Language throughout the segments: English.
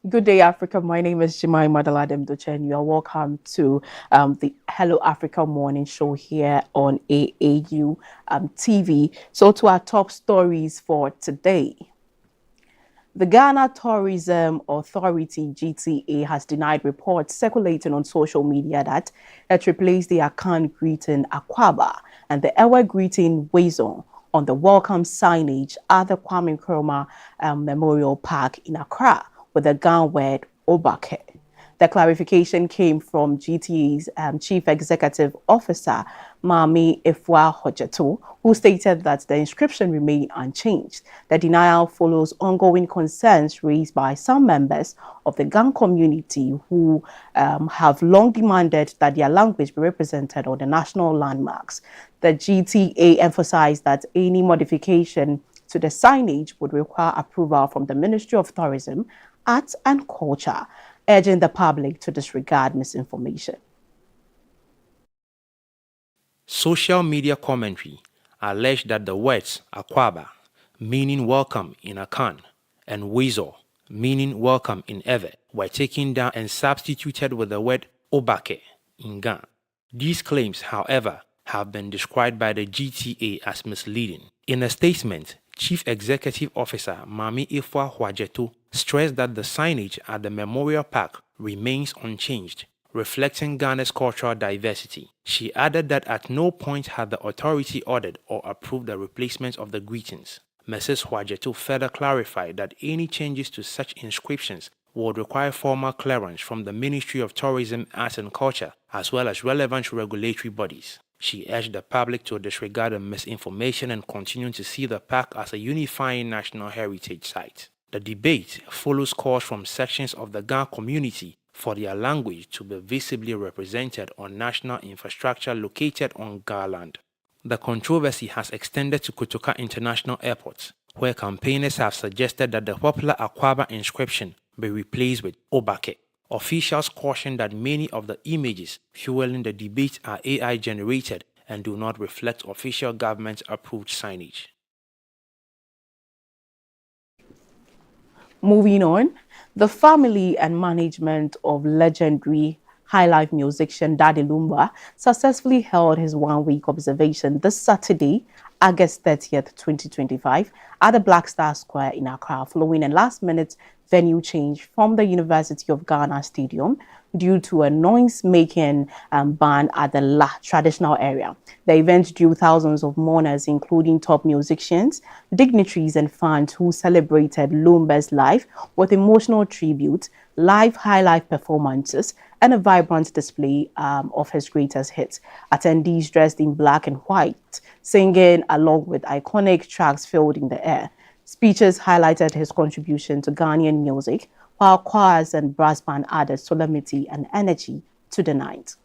Good day, Africa. My name is Jemai Madaladem Doche, and you are welcome to the Hello Africa Morning Show here on AAU TV. So, to our top stories for today. The Ghana Tourism Authority, GTA, has denied reports circulating on social media that it replaced the Akan greeting Akwaba and the Ewe greeting Wazon on the welcome signage at the Kwame Nkrumah Memorial Park in Accra with the Ghana word Obake. The clarification came from GTA's Chief Executive Officer, Mami Efua Hojeto, who stated that the inscription remained unchanged. The denial follows ongoing concerns raised by some members of the Gang community who have long demanded that their language be represented on the national landmarks. The GTA emphasized that any modification to the signage would require approval from the Ministry of Tourism, Arts and Culture, urging the public to disregard misinformation. Social media commentary alleged that the words Akwaba, meaning welcome in Akan, and Wezo, meaning welcome in Ewe, were taken down and substituted with the word Obake in Ghana. These claims, however, have been described by the GTA as misleading. In a statement, Chief Executive Officer Mami Efua Hojeto stressed that the signage at the Memorial Park remains unchanged, reflecting Ghana's cultural diversity. She added that at no point had the authority ordered or approved the replacement of the greetings. Mrs. Hojeto further clarified that any changes to such inscriptions would require formal clearance from the Ministry of Tourism, Arts and Culture, as well as relevant regulatory bodies. She urged the public to disregard the misinformation and continue to see the park as a unifying national heritage site. The debate follows calls from sections of the Ghana community for their language to be visibly represented on national infrastructure located on Ghana land. The controversy has extended to Kotoka International Airport, where campaigners have suggested that the popular Akwaba inscription be replaced with Obake. Officials caution that many of the images fueling the debate are AI generated and do not reflect official government-approved signage. Moving on, the family and management of legendary high-life musician Daddy Lumba successfully held his one-week observation this Saturday, August 30th, 2025, at the Black Star Square in Accra, following a last-minute venue change from the University of Ghana Stadium due to a noise-making ban at the traditional area. The event drew thousands of mourners, including top musicians, dignitaries, and fans who celebrated Lumba's life with emotional tribute, live high-life performances, and a vibrant display of his greatest hits. Attendees dressed in black and white, singing along with iconic tracks filled in the air. Speeches highlighted his contribution to Ghanaian music, while choirs and brass band added solemnity and energy to the night.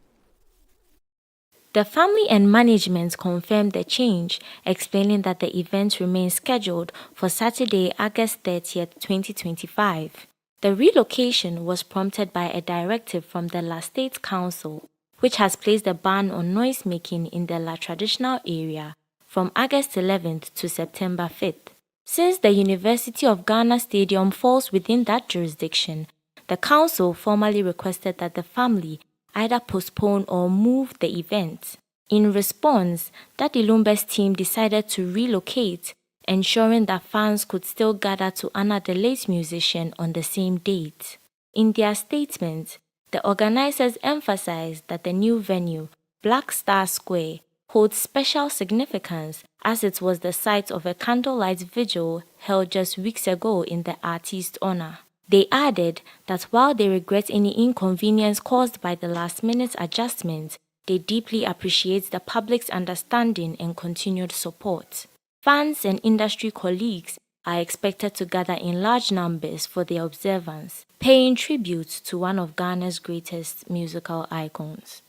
The family and management confirmed the change, explaining that the event remains scheduled for Saturday, August 30th, 2025. The relocation was prompted by a directive from the La State Council, which has placed a ban on noise-making in the La Traditional area from August 11th to September 5th. Since the University of Ghana Stadium falls within that jurisdiction, the council formally requested that the family either postpone or move the event. In response, Daddy Lumba's team decided to relocate, ensuring that fans could still gather to honor the late musician on the same date. In their statement, the organizers emphasized that the new venue, Black Star Square, holds special significance as it was the site of a candlelight vigil held just weeks ago in the artist's honor. They added that while they regret any inconvenience caused by the last-minute adjustment, They deeply appreciate the public's understanding and continued support. Fans and industry colleagues are expected to gather in large numbers for the observance, paying tribute to one of Ghana's greatest musical icons.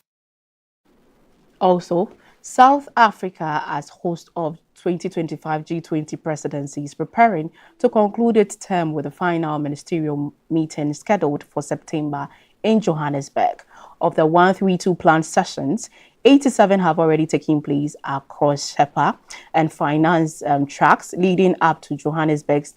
Also, South Africa, as host of 2025 G20 presidency, is preparing to conclude its term with a final ministerial meeting scheduled for September in Johannesburg. Of the 132 planned sessions, 87 have already taken place across SHEPA and finance tracks leading up to Johannesburg's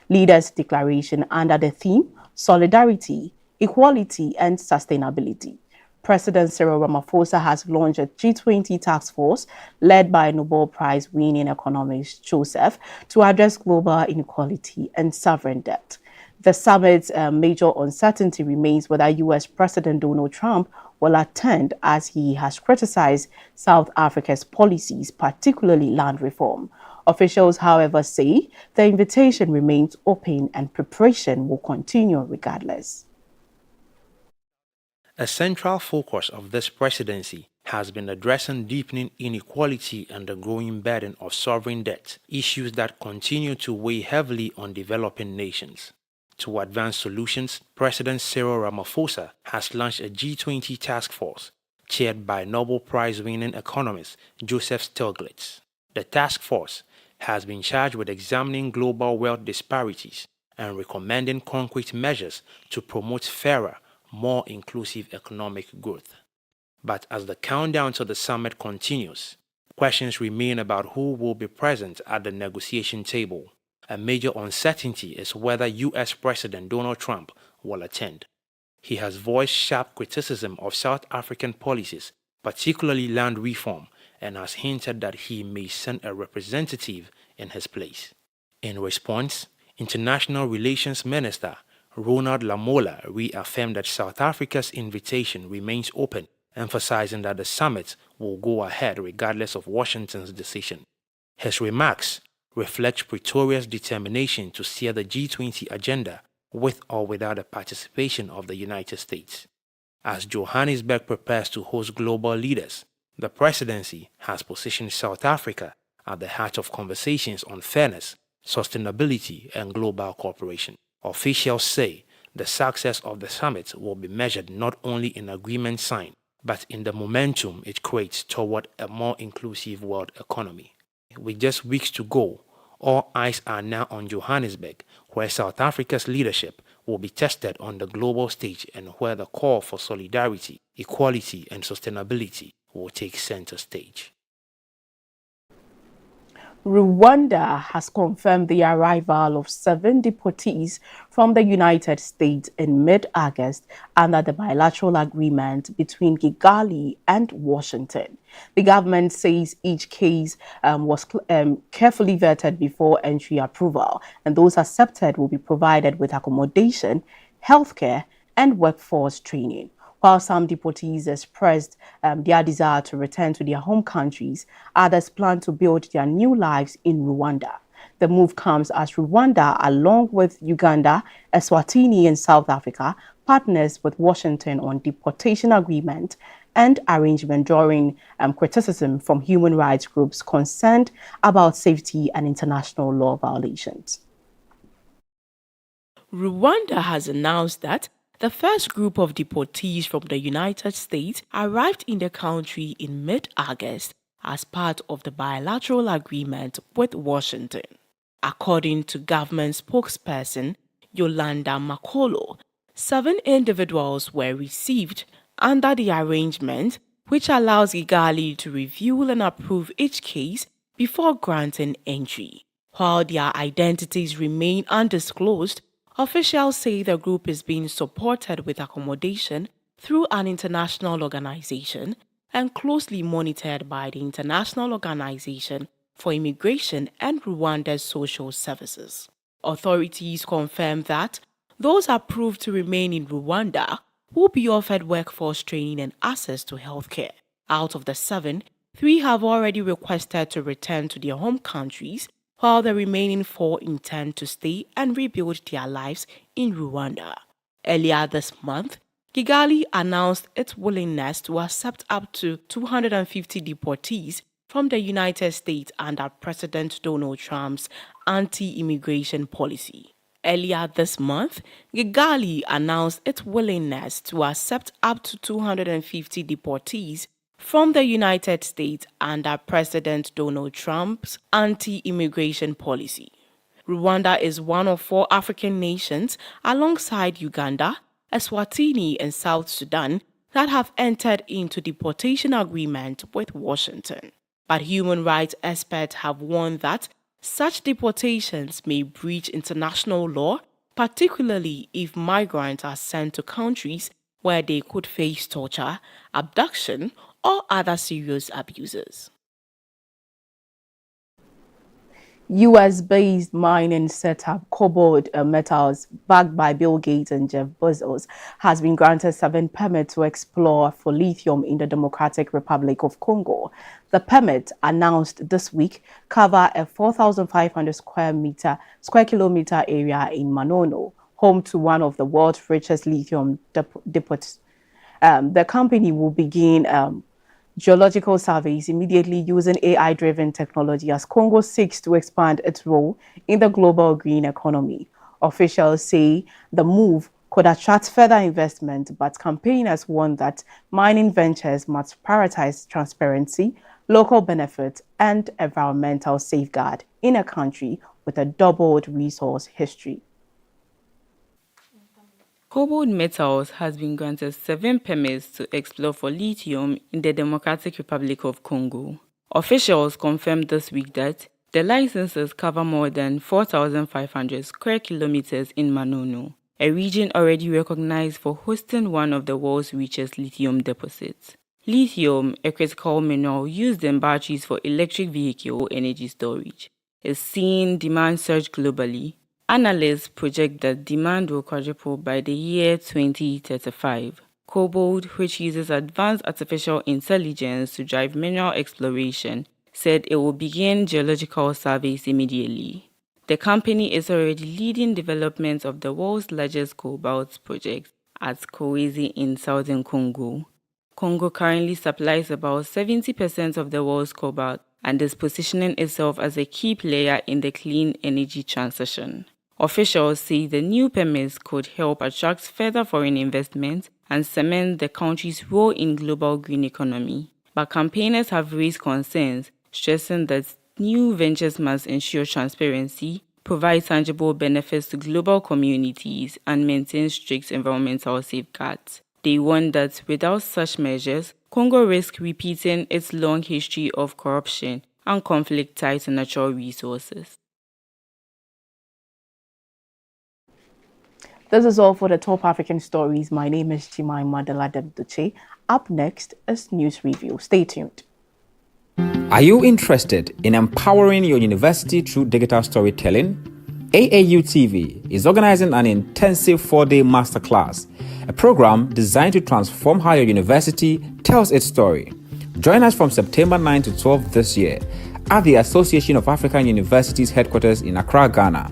Leaders' Declaration under the theme Solidarity, Equality and Sustainability. President Cyril Ramaphosa has launched a G20 task force led by Nobel Prize-winning economist Joseph to address global inequality and sovereign debt. The summit's major uncertainty remains whether U.S. President Donald Trump will attend, as he has criticized South Africa's policies, particularly land reform. Officials, however, say the invitation remains open and preparation will continue regardless. A central focus of this presidency has been addressing deepening inequality and the growing burden of sovereign debt, issues that continue to weigh heavily on developing nations. To advance solutions, President Cyril Ramaphosa has launched a G20 task force chaired by Nobel Prize-winning economist Joseph Stiglitz. The task force has been charged with examining global wealth disparities and recommending concrete measures to promote fairer, more inclusive economic growth. But as the countdown to the summit continues, questions remain about who will be present at the negotiation table. A major uncertainty is whether U.S. President Donald Trump will attend. He has voiced sharp criticism of South African policies, particularly land reform, and has hinted that he may send a representative in his place. In response, International Relations Minister Ronald Lamola reaffirmed that South Africa's invitation remains open, emphasizing that the summit will go ahead regardless of Washington's decision. His remarks reflect Pretoria's determination to steer the G20 agenda with or without the participation of the United States. As Johannesburg prepares to host global leaders, the presidency has positioned South Africa at the heart of conversations on fairness, sustainability, and global cooperation. Officials say the success of the summit will be measured not only in agreements signed, but in the momentum it creates toward a more inclusive world economy. With just weeks to go, all eyes are now on Johannesburg, where South Africa's leadership will be tested on the global stage and where the call for solidarity, equality, and sustainability will take center stage. Rwanda has confirmed the arrival of 7 deportees from the United States in mid-August under the bilateral agreement between Kigali and Washington. The government says each case was carefully vetted before entry approval, and those accepted will be provided with accommodation, healthcare, and workforce training. While some deportees expressed their desire to return to their home countries, others plan to build their new lives in Rwanda. The move comes as Rwanda, along with Uganda, Eswatini, and South Africa, partners with Washington on deportation agreement and arrangement, drawing criticism from human rights groups concerned about safety and international law violations. Rwanda has announced that the first group of deportees from the United States arrived in the country in mid-August as part of the bilateral agreement with Washington. According to government spokesperson Yolanda Makolo, 7 individuals were received under the arrangement, which allows Kigali to review and approve each case before granting entry. While their identities remain undisclosed, officials say the group is being supported with accommodation through an international organization and closely monitored by the International Organization for Immigration and Rwanda's Social Services. Authorities confirm that those approved to remain in Rwanda will be offered workforce training and access to healthcare. Out of the 7, 3 have already requested to return to their home countries, while the remaining 4 intend to stay and rebuild their lives in Rwanda. Earlier this month, Kigali announced its willingness to accept up to 250 deportees from the United States under President Donald Trump's anti-immigration policy. Earlier this month, Kigali announced its willingness to accept up to 250 deportees from the United States under President Donald Trump's anti-immigration policy. Rwanda is one of 4 African nations, alongside Uganda, Eswatini, and South Sudan, that have entered into deportation agreement with Washington. But human rights experts have warned that such deportations may breach international law, particularly if migrants are sent to countries where they could face torture, abduction, or other serious abuses. US-based mining setup Cobalt Metals, backed by Bill Gates and Jeff Bezos, has been granted 7 permits to explore for lithium in the Democratic Republic of Congo. The permits, announced this week, cover a 4,500 square kilometer area in Manono, home to one of the world's richest lithium deposits. The company will begin geological surveys immediately using AI-driven technology as Congo seeks to expand its role in the global green economy. Officials say the move could attract further investment, but campaigners warn that mining ventures must prioritize transparency, local benefits, and environmental safeguard in a country with a doubled resource history. Cobalt Metals has been granted 7 permits to explore for lithium in the Democratic Republic of Congo. Officials confirmed this week that the licenses cover more than 4,500 square kilometers in Manono, a region already recognized for hosting one of the world's richest lithium deposits. Lithium, a critical mineral used in batteries for electric vehicle energy storage, is seeing demand surge globally. Analysts project that demand will quadruple by the year 2035. Cobalt, which uses advanced artificial intelligence to drive mineral exploration, said it will begin geological surveys immediately. The company is already leading development of the world's largest cobalt project at Kolwezi in southern Congo. Congo currently supplies about 70% of the world's cobalt and is positioning itself as a key player in the clean energy transition. Officials say the new permits could help attract further foreign investment and cement the country's role in global green economy. But campaigners have raised concerns, stressing that new ventures must ensure transparency, provide tangible benefits to global communities, and maintain strict environmental safeguards. They warn that without such measures, Congo risks repeating its long history of corruption and conflict tied to natural resources. This is all for the top African stories. My name is Jemima Adela-Demdoche. Up next is News Review. Stay tuned. Are you interested in empowering your university through digital storytelling? AAU TV is organizing an intensive 4-day masterclass, a program designed to transform how your university tells its story. Join us from September 9 to 12 this year at the Association of African Universities headquarters in Accra, Ghana,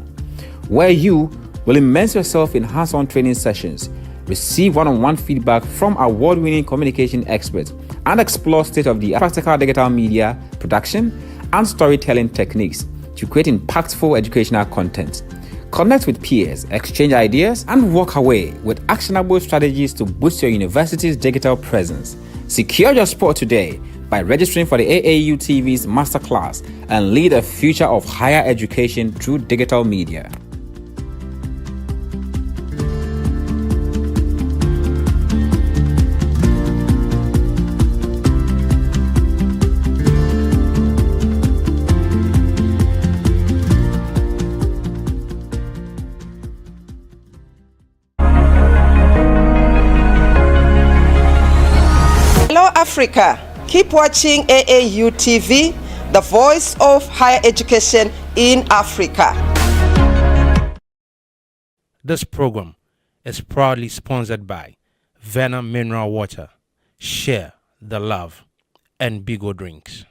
where you will immerse yourself in hands-on training sessions, receive one-on-one feedback from award-winning communication experts, and explore state-of-the-art practical digital media production and storytelling techniques to create impactful educational content. Connect with peers, exchange ideas, and walk away with actionable strategies to boost your university's digital presence. Secure your spot today by registering for the AAU TV's masterclass and lead a future of higher education through digital media. Africa. Keep watching AAU TV, the voice of higher education in Africa. This program is proudly sponsored by Venom Mineral Water, Share the Love, and Bigo Drinks.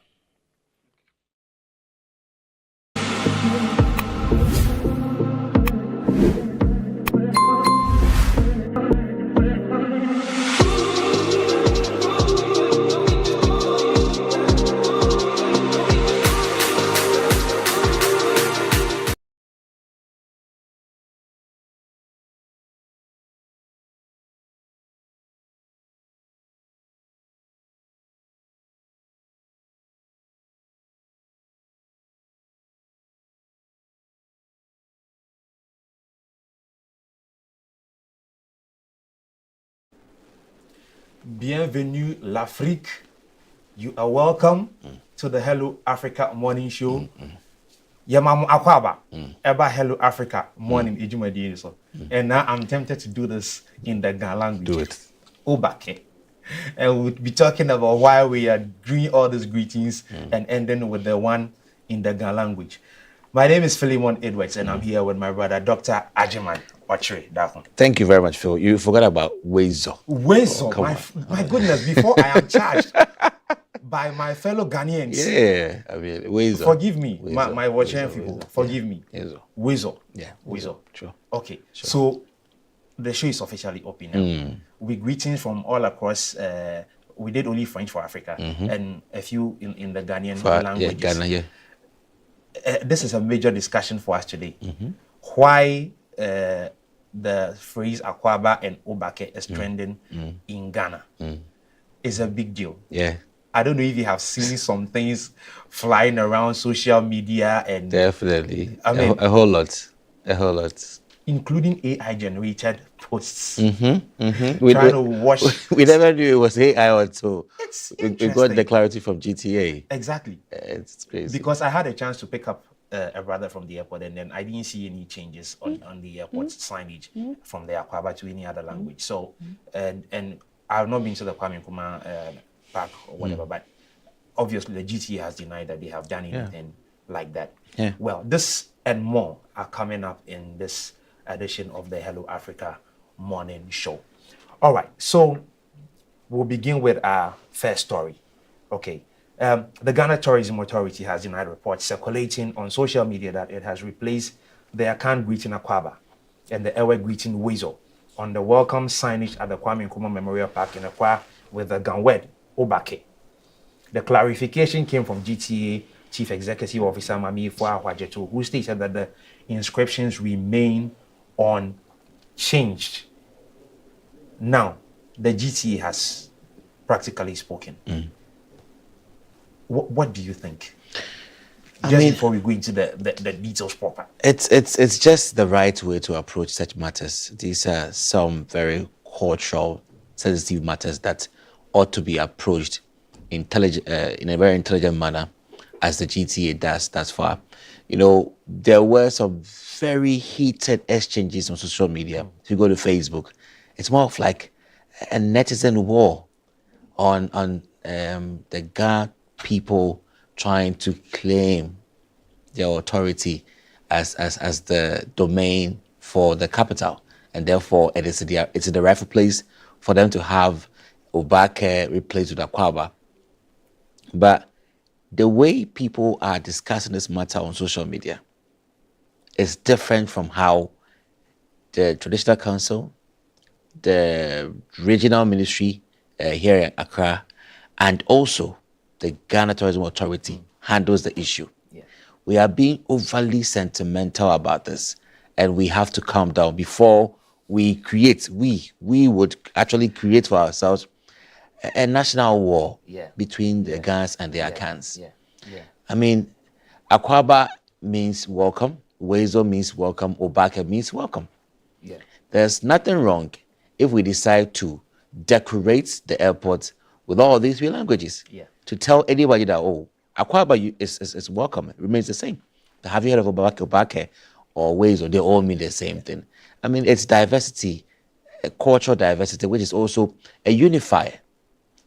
Bienvenue l'Afrique. You are welcome to the Hello Africa Morning Show. Yamamu Akwaba, Eba Hello Africa Morning Ijumadi. And now I'm tempted to do this in the Ghana language. Do it. Obake. And we'll be talking about why we are doing all these greetings and ending with the one in the Ghana language. My name is Philemon Edwards, and I'm here with my brother, Dr. Ajiman Ochre Dakon. Thank you very much, Phil. You forgot about Wezo. Wezo, my goodness, before I am charged by my fellow Ghanaians. Yeah, I mean, Wezo. Forgive me, Wezo. my watching people. Forgive me. Wezo. Wezo. Yeah, Wezo. Sure. Okay, so the show is officially open now. With greetings from all across. We did only French for Africa and a few in the Ghanaian languages. Yeah, Ghana, yeah. This is a major discussion for us today. Why the phrase Akwaba and Obake is trending in Ghana is a big deal. Yeah. I don't know if you have seen some things flying around social media and Definitely. I mean, a whole lot. including AI generated posts. We Trying to wash. We never knew it was AI until It's we got interesting. the clarity from GTA. Exactly. It's crazy. Because I had a chance to pick up a brother from the airport, and then I didn't see any changes on the airport signage from the Akwaba to any other language. So, and I've not been to the Kwame Nkrumah park or whatever, but obviously the GTA has denied that they have done anything like that. Yeah. Well, this and more are coming up in this edition of the Hello Africa Morning Show. All right, so we'll begin with our first story. Okay. The Ghana Tourism Authority has denied reports circulating on social media that it has replaced the Akan greeting Akwaba and the Ewe greeting Wezo on the welcome signage at the Kwame Nkrumah Memorial Park in Akwa with the Ganwed Obake. The clarification came from GTA Chief Executive Officer Mami Fua Hwajeto, who stated that the inscriptions remain unchanged. Now, the GTA has practically spoken. What do you think? Before we go into the details proper. It's just the right way to approach such matters. These are some very cultural, sensitive matters that ought to be approached in a very intelligent manner, as the GTA does thus far. You know, there were some very heated exchanges on social media. If you go to Facebook, it's more of like a netizen war on the Ghana people trying to claim their authority as the domain for the capital, and therefore it's the rightful place for them to have Obake replaced with Akwaba. But the way people are discussing this matter on social media is different from how the Traditional Council, the regional ministry here in Accra, and also the Ghana Tourism Authority handles the issue. Yeah. We are being overly sentimental about this, and we have to calm down before we create. We would actually create for ourselves a national war between the Ghans and the Akans. I mean, Akwaba means welcome, Wezo means welcome, Obake means welcome. Yeah. There's nothing wrong if we decide to decorate the airport with all these three languages. Yeah. To tell anybody that, Akwaba is welcome, it remains the same. Have you heard of Obake or Wezo? They all mean the same thing. I mean, it's diversity, a cultural diversity, which is also a unifier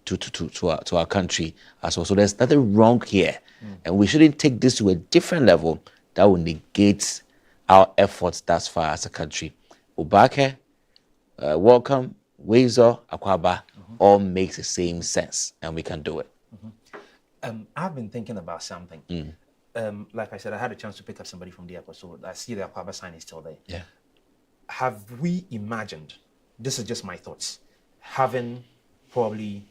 to our country as well. So there's nothing wrong here. And we shouldn't take this to a different level that will negate our efforts thus far as a country. Obake, welcome, Wezo, Akwaba, all makes the same sense, and we can do it. I've been thinking about something. Like I said, I had a chance to pick up somebody from the airport, so I see the Akwaba sign is still there. Yeah. Have we imagined, this is just my thoughts, having probably,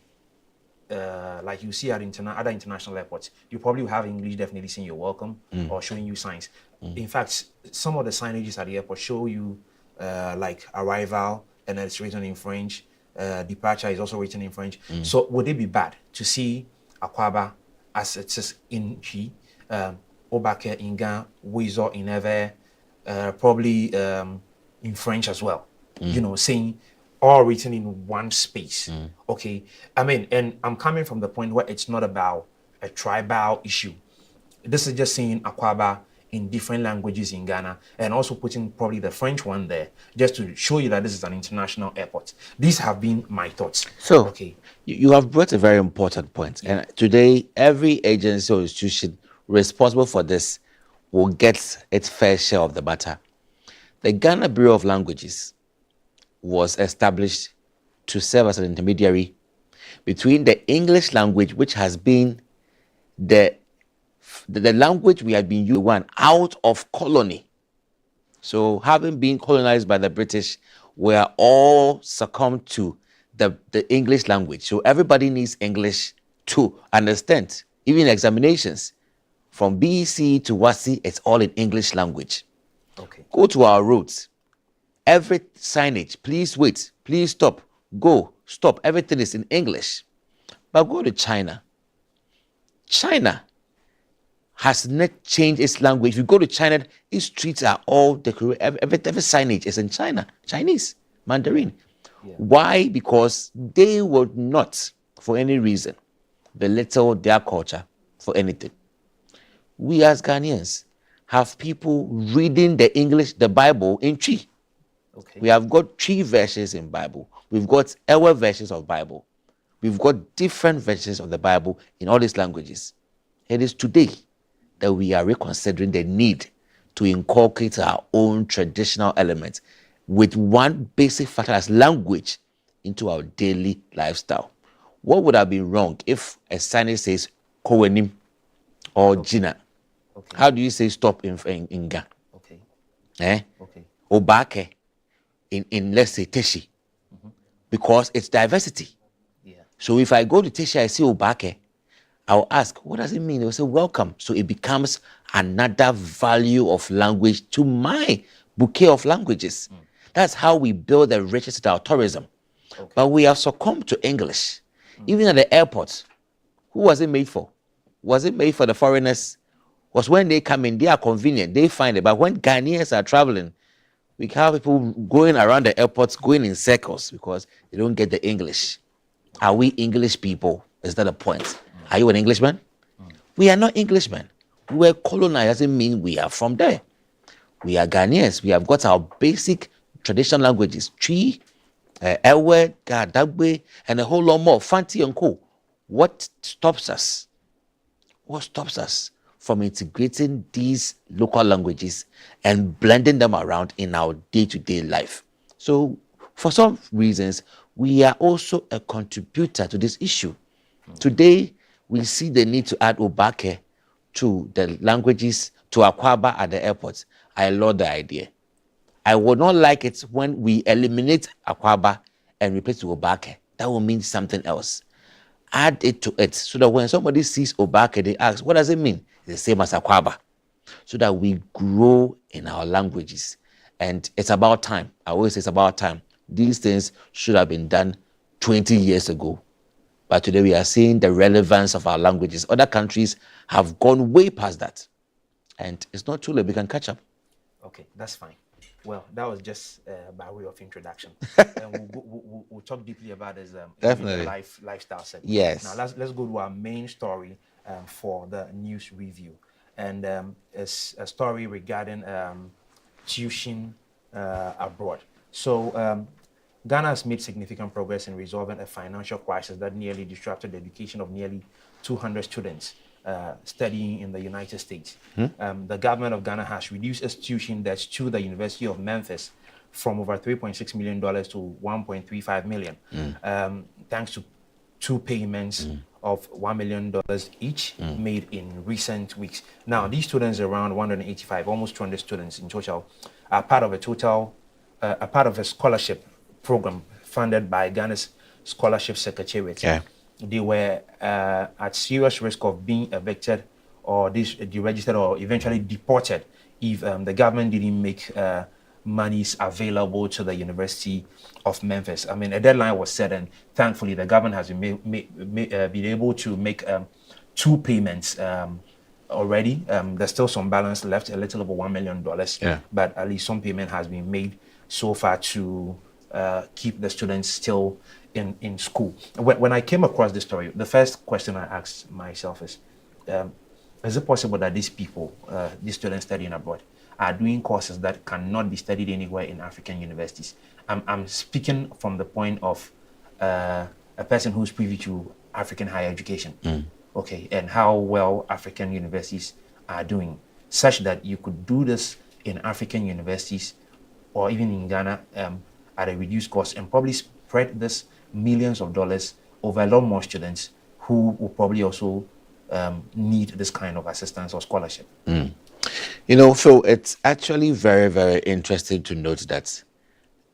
like you see at other international airports, you probably have English definitely saying you're welcome or showing you signs. In fact, some of the signages at the airport show you like arrival, and it's written in French. Departure is also written in French. So would it be bad to see Akwaba as it says in Chi, Obake in Ghana, Wezo in Ewe, probably in French as well? You know, saying all written in one space. Okay, I mean, and I'm coming from the point where it's not about a tribal issue. This is just saying Akwaaba in different languages in Ghana, and also putting probably the French one there, just to show you that this is an international airport. These have been my thoughts. So, okay, you have brought a very important point. And today, every agency or institution responsible for this will get its fair share of the matter. The Ghana Bureau of Languages was established to serve as an intermediary between the English language, which has been the language we have been using out of colony. So, having been colonized by the British, we are all succumbed to the English language. So everybody needs English to understand. Even examinations from BC to WASI, it's all in English language. okay, Go to our roads. Every signage, please wait, please stop, go, stop. Everything is in English. But go to China. China has not changed its language. If you go to China, its streets are all decorated. Every signage is in Chinese, Mandarin. Why? Because they would not, for any reason, belittle their culture for anything. We as Ghanaians have people reading the Bible in Twi. okay. We have got Twi versions in Bible. We've got Ewe versions of Bible. We've got different versions of the Bible in all these languages. It is today that we are reconsidering the need to inculcate our own traditional elements with one basic factor as language into our daily lifestyle. What would have been wrong if a signage says Kowenim or Gina? Okay. How do you say stop in Ga? Okay. Okay. Obake in let's say Teshi. Because it's diversity. Yeah. So if I go to Teshi, I see Obake, I'll ask, what does it mean? They'll say, welcome. So it becomes another value of language to my bouquet of languages. That's how we build the richest of our tourism. Okay. But we have succumbed to English. Even at the airport, who was it made for? Was it made for the foreigners? Was when they come in, they are convenient, they find it. But when Ghanaians are traveling, we have people going around the airports, going in circles because they don't get the English. Are we English people? Is that the point? Are you an Englishman? We are not Englishmen. We were colonized, doesn't mean we are from there. We are Ghanaians. We have got our basic traditional languages, Twi, Ewe, Gadagbe, and a whole lot more, Fanti and Co. What stops us? What stops us from integrating these local languages and blending them around in our day-to-day life? So, for some reasons, we are also a contributor to this issue. Today, we see the need to add Obake to the languages, to Akwaaba at the airport. I love the idea. I would not like it when we eliminate Akwaaba and replace it with Obake. That will mean something else. Add it to it so that when somebody sees Obake, they ask, what does it mean? It's the same as Akwaaba. So that we grow in our languages. And it's about time. I always say it's about time. These things should have been done 20 years ago. But today we are seeing the relevance of our languages. Other countries have gone way past that. And it's not too late. We can catch up. Okay, that's fine. Well, that was just by way of introduction. And we'll talk deeply about this Definitely. lifestyle segment. Yes. Now let's go to our main story for the news review, and it's a story regarding tuition abroad. So Ghana has made significant progress in resolving a financial crisis that nearly disrupted the education of nearly 200 students studying in the United States. The government of Ghana has reduced its tuition debts to the University of Memphis from over $3.6 million to $1.35 million, thanks to two payments of $1 million each made in recent weeks. Now, these students, around 185, almost 200 students in total, are part of a scholarship program funded by Ghana's Scholarship Secretariat. Yeah. They were at serious risk of being evicted or deregistered or eventually deported if the government didn't make monies available to the University of Memphis. I mean, a deadline was set, and thankfully the government has been able to make two payments already. There's still some balance left, a little over $1 million, Yeah. but at least some payment has been made so far to keep the students still in school. When I came across this story, the first question I asked myself is it possible that these people, these students studying abroad, are doing courses that cannot be studied anywhere in African universities? I'm speaking from the point of a person who's privy to African higher education, okay, and how well African universities are doing, such that you could do this in African universities or even in Ghana at a reduced cost and probably spread this millions of dollars over a lot more students who will probably also need this kind of assistance or scholarship. You know, Phil, it's actually very, very interesting to note that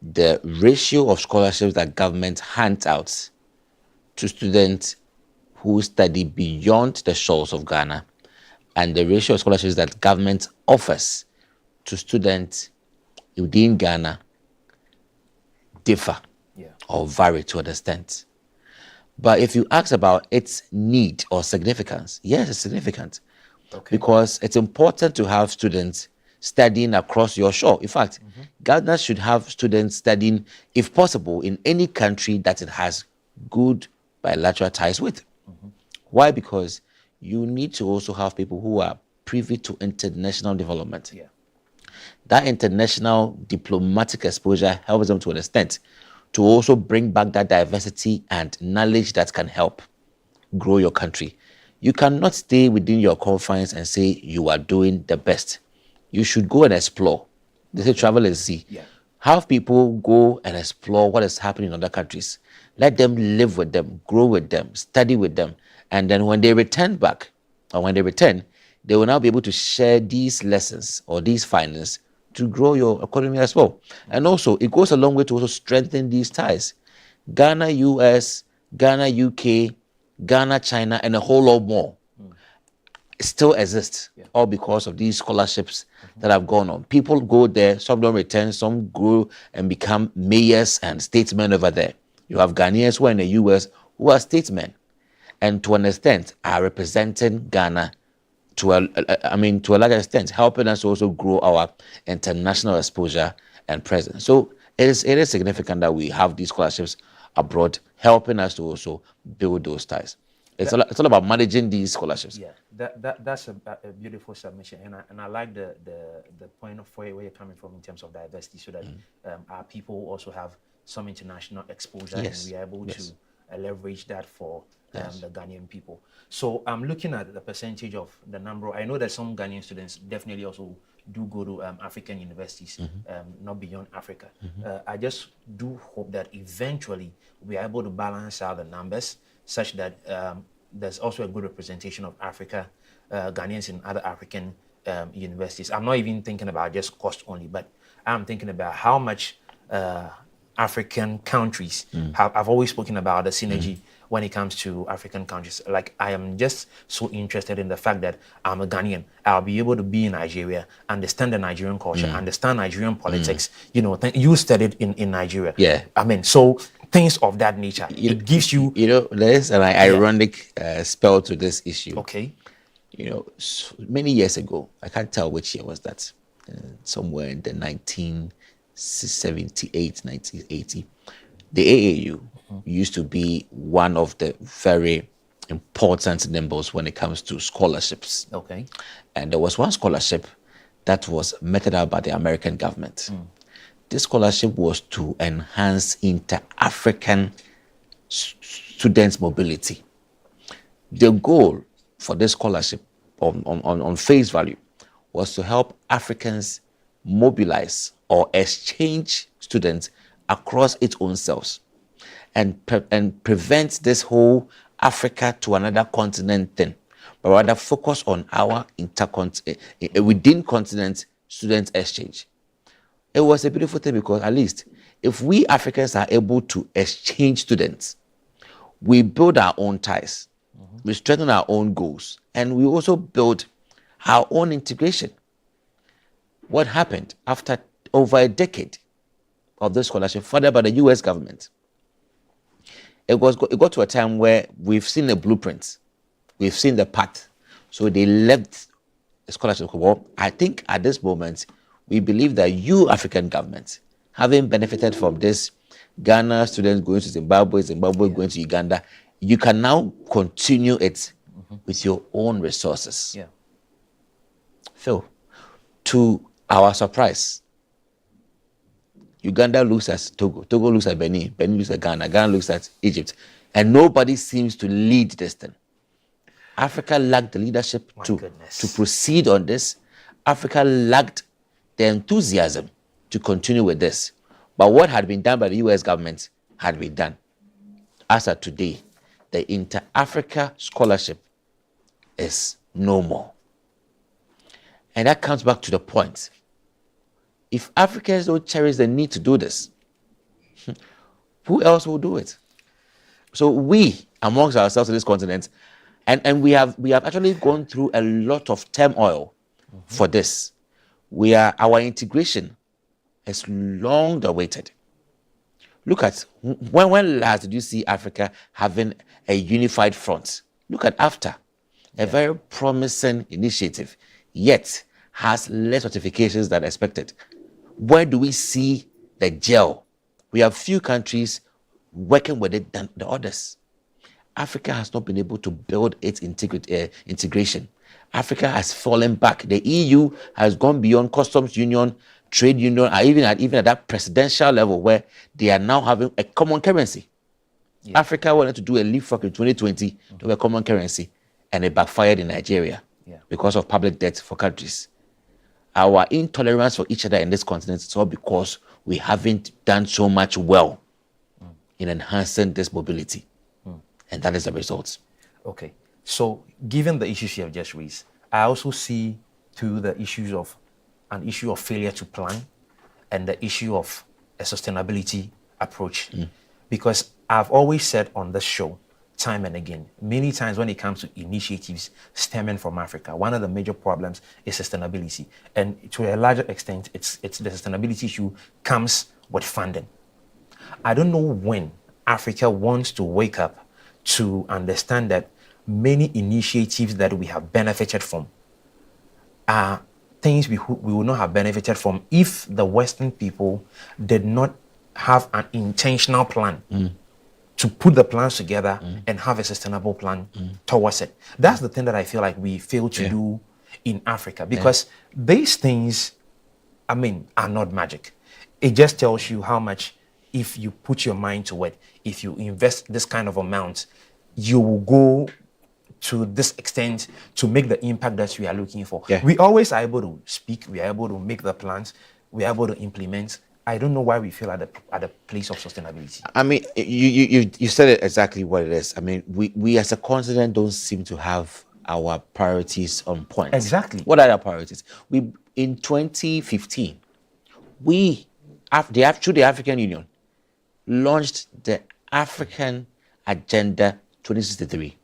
the ratio of scholarships that government hands out to students who study beyond the shores of Ghana and the ratio of scholarships that government offers to students within Ghana differ or vary to an extent. But if you ask about its need or significance, yes, it's significant. Okay. Because it's important to have students studying across your shore. In fact, Ghana should have students studying, if possible, in any country that it has good bilateral ties with. Why? Because you need to also have people who are privy to international development. Yeah. That international diplomatic exposure helps them to an extent to also bring back that diversity and knowledge that can help grow your country. You cannot stay within your confines and say you are doing the best. You should go and explore. They say travel and see. Yeah. Have people go and explore what is happening in other countries. Let them live with them, grow with them, study with them. And then when they return back, or when they return, they will now be able to share these lessons or these findings to grow your economy as well. And also, it goes a long way to also strengthen these ties. Ghana, US, Ghana, UK, Ghana, China, and a whole lot more still exist, all because of these scholarships that have gone on. People go there, some don't return, some grow and become mayors and statesmen over there. You have Ghanaians who are in the US who are statesmen and to an extent are representing Ghana to a large extent, helping us also grow our international exposure and presence. So it is significant that we have these scholarships abroad, helping us to also build those ties. It's all about managing these scholarships. Yeah, that's a beautiful submission, and I like the point of where you're coming from in terms of diversity, so that our people also have some international exposure, and we are able to leverage that for the Ghanaian people. So I'm looking at the percentage of the number. I know that some Ghanaian students definitely also do go to African universities, not beyond Africa. I just do hope that eventually we are able to balance out the numbers such that there's also a good representation of Africa, Ghanaians in other African universities. I'm not even thinking about just cost only, but I'm thinking about how much African countries I've always spoken about the synergy when it comes to African countries. Like, I am just so interested in the fact that I'm a Ghanaian. I'll be able to be in Nigeria, understand the Nigerian culture, understand Nigerian politics. You know, you studied in Nigeria. Yeah. I mean, so things of that nature. It gives you... You know, there's an ironic spell to this issue. Okay. You know, many years ago, I can't tell which year was that, somewhere in the 1978, 1980, the AAU used to be one of the very important numbers when it comes to scholarships. Okay. And there was one scholarship that was meted out by the American government. This scholarship was to enhance inter-African students' mobility. The goal for this scholarship on face value was to help Africans mobilize or exchange students across its own selves and prevent this whole Africa to another continent thing, but rather focus on our within continent student exchange. It was a beautiful thing because at least if we Africans are able to exchange students, we build our own ties, we strengthen our own goals, and we also build our own integration. What happened after over a decade of this scholarship funded by the US government? It got to a time where we've seen the blueprint, we've seen the path. So they left the scholarship. Well, I think at this moment, we believe that you African governments, having benefited from this Ghana students going to Zimbabwe, Zimbabwe going to Uganda. You can now continue it with your own resources. Yeah. Phil, to our surprise, Uganda looks at Togo, Togo looks at Benin, Benin looks at Ghana, Ghana looks at Egypt, and nobody seems to lead this thing. Africa lacked the leadership to proceed on this. Africa lacked the enthusiasm to continue with this. But what had been done by the US government had been done. As of today, the Inter-Africa Scholarship is no more. And that comes back to the point. If Africans don't cherish the need to do this, who else will do it? So we, amongst ourselves in this continent, and we have actually gone through a lot of turmoil for this. Our integration is long awaited. Look at when last did you see Africa having a unified front? Look at AfTA, a very promising initiative, yet has less notifications than expected. Where do we see the gel? We have few countries working with it than the others. Africa has not been able to build its integration. Africa has fallen back. The EU has gone beyond customs union, trade union, and even at that presidential level where they are now having a common currency. Yeah. Africa wanted to do a leapfrog in 2020 to a common currency, and it backfired in Nigeria because of public debt for countries. Our intolerance for each other in this continent is all because we haven't done so much well in enhancing this mobility. And that is the result. Okay. So given the issues you have just raised, I also see too the issues of an issue of failure to plan and the issue of a sustainability approach. Because I've always said on this show, time and again, many times when it comes to initiatives stemming from Africa, one of the major problems is sustainability. And to a larger extent, it's the sustainability issue comes with funding. I don't know when Africa wants to wake up to understand that many initiatives that we have benefited from are things we would not have benefited from if the Western people did not have an intentional plan to put the plans together and have a sustainable plan towards it. That's the thing that I feel like we fail to do in Africa, because these things, are not magic. It just tells you how much, if you put your mind to it, if you invest this kind of amount, you will go to this extent to make the impact that we are looking for. We always are able to speak, we are able to make the plans, we are able to implement. I don't know why we feel at the place of sustainability. You said it exactly what it is. We as a continent don't seem to have our priorities on point. Exactly. What are our priorities? In 2015, through the African Union, launched the African Agenda 2063.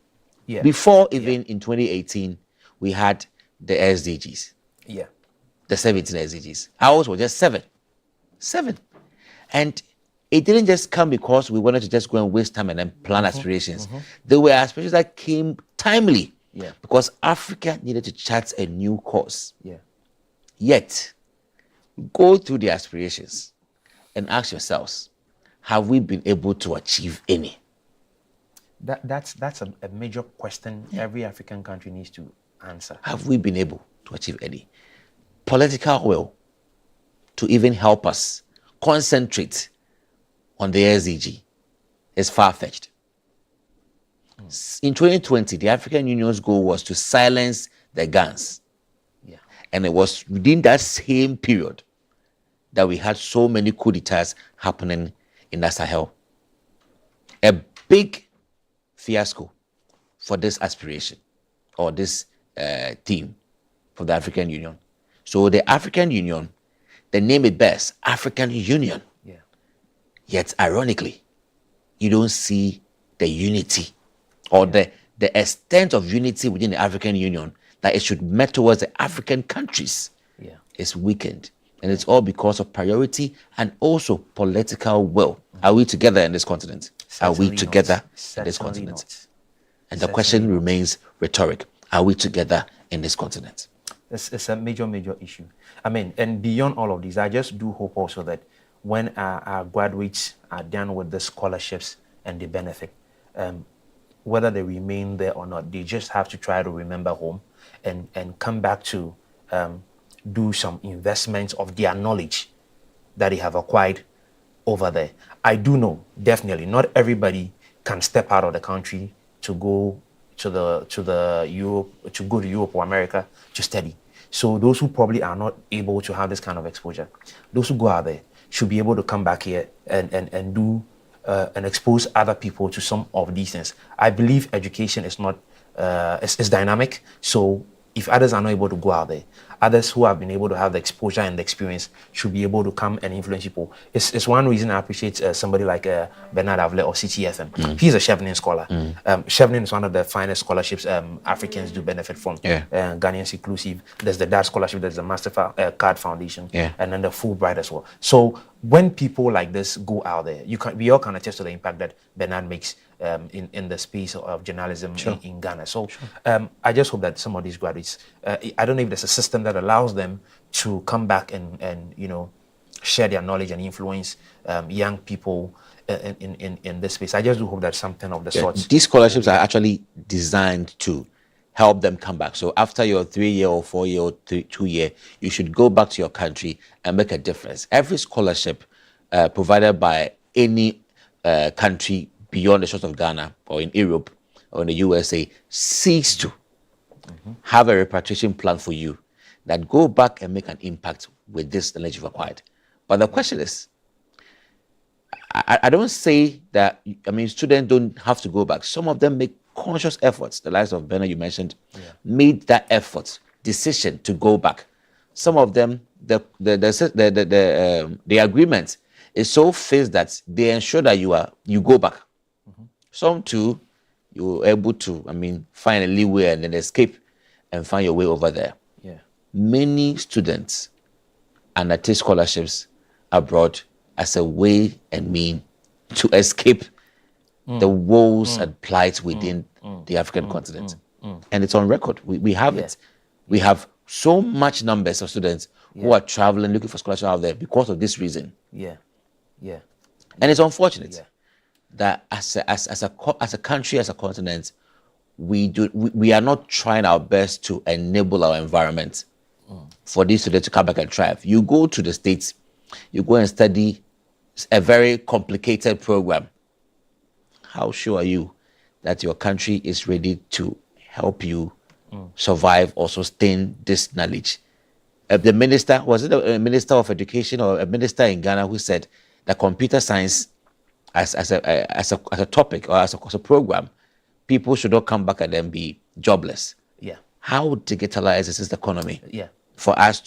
Before even in 2018, we had the SDGs. The 17 SDGs. Ours were just 7. And it didn't just come because we wanted to just go and waste time and then plan aspirations. There were aspirations that came timely because Africa needed to chart a new course. Yet, go through the aspirations and ask yourselves, have we been able to achieve any? That's a major question every African country needs to answer. Have we been able to achieve any? Political will to even help us concentrate on the SDG is far-fetched. In 2020, the African Union's goal was to silence the guns. And it was within that same period that we had so many coup d'etats happening in the Sahel. A big fiasco for this aspiration or this theme for the African Union. So the African Union, the name it bears, African Union. Yet ironically, you don't see the unity or the extent of unity within the African Union that it should met towards the African countries is weakened. And it's all because of priority and also political will. Are we together in this continent? Certainly are we together in this Certainly continent? not. And the question remains rhetoric. Are we together in this continent? It's a major issue. And beyond all of these, I just do hope also that when our graduates are done with the scholarships and they benefit, whether they remain there or not, they just have to try to remember home and come back to do some investments of their knowledge that they have acquired over there. I do know, definitely, not everybody can step out of the country to go to Europe or America to study. So those who probably are not able to have this kind of exposure, those who go out there should be able to come back here and do and expose other people to some of these things. I believe education is not is dynamic. So if others are not able to go out there, others who have been able to have the exposure and the experience should be able to come and influence people. It's one reason I appreciate somebody like Bernard Avle or CTFM. He's a Chevening scholar. Chevening is one of the finest scholarships Africans do benefit from. Ghanaians inclusive. There's the DAD scholarship, there's the MasterCard Foundation, and then the Fulbright as well. So when people like this go out there, we all can attest to the impact that Bernard makes in the space of journalism in Ghana. So I just hope that some of these graduates, I don't know if there's a system that allows them to come back and share their knowledge and influence young people in this space. I just do hope that something of the sort. These scholarships are actually designed to help them come back. So after your 3-year or 4-year or 2-year, you should go back to your country and make a difference. Every scholarship provided by any country beyond the shores of Ghana or in Europe or in the USA seeks to have a repatriation plan for you that go back and make an impact with this knowledge you've acquired. But the question is, I don't say that, students don't have to go back. Some of them make conscious efforts. The likes of Bernard you mentioned made that effort, decision to go back. Some of them, the agreement is so fixed that they ensure that you go back. Some too, you're able to, find a leeway and then escape and find your way over there. Many students undertake scholarships abroad as a way and mean to escape the woes and plight within the African continent. And it's on record. We have it. We have so much numbers of students who are traveling, looking for scholarships out there because of this reason. And it's unfortunate that as a country, as a continent, we are not trying our best to enable our environment for these students to come back and thrive. You go to the States, you go and study a very complicated program. How sure are you that your country is ready to help you survive or sustain this knowledge? The minister, was it a minister of education or a minister in Ghana who said that computer science as a topic or as a program, people should not come back and then be jobless? How digitalized is this economy? For us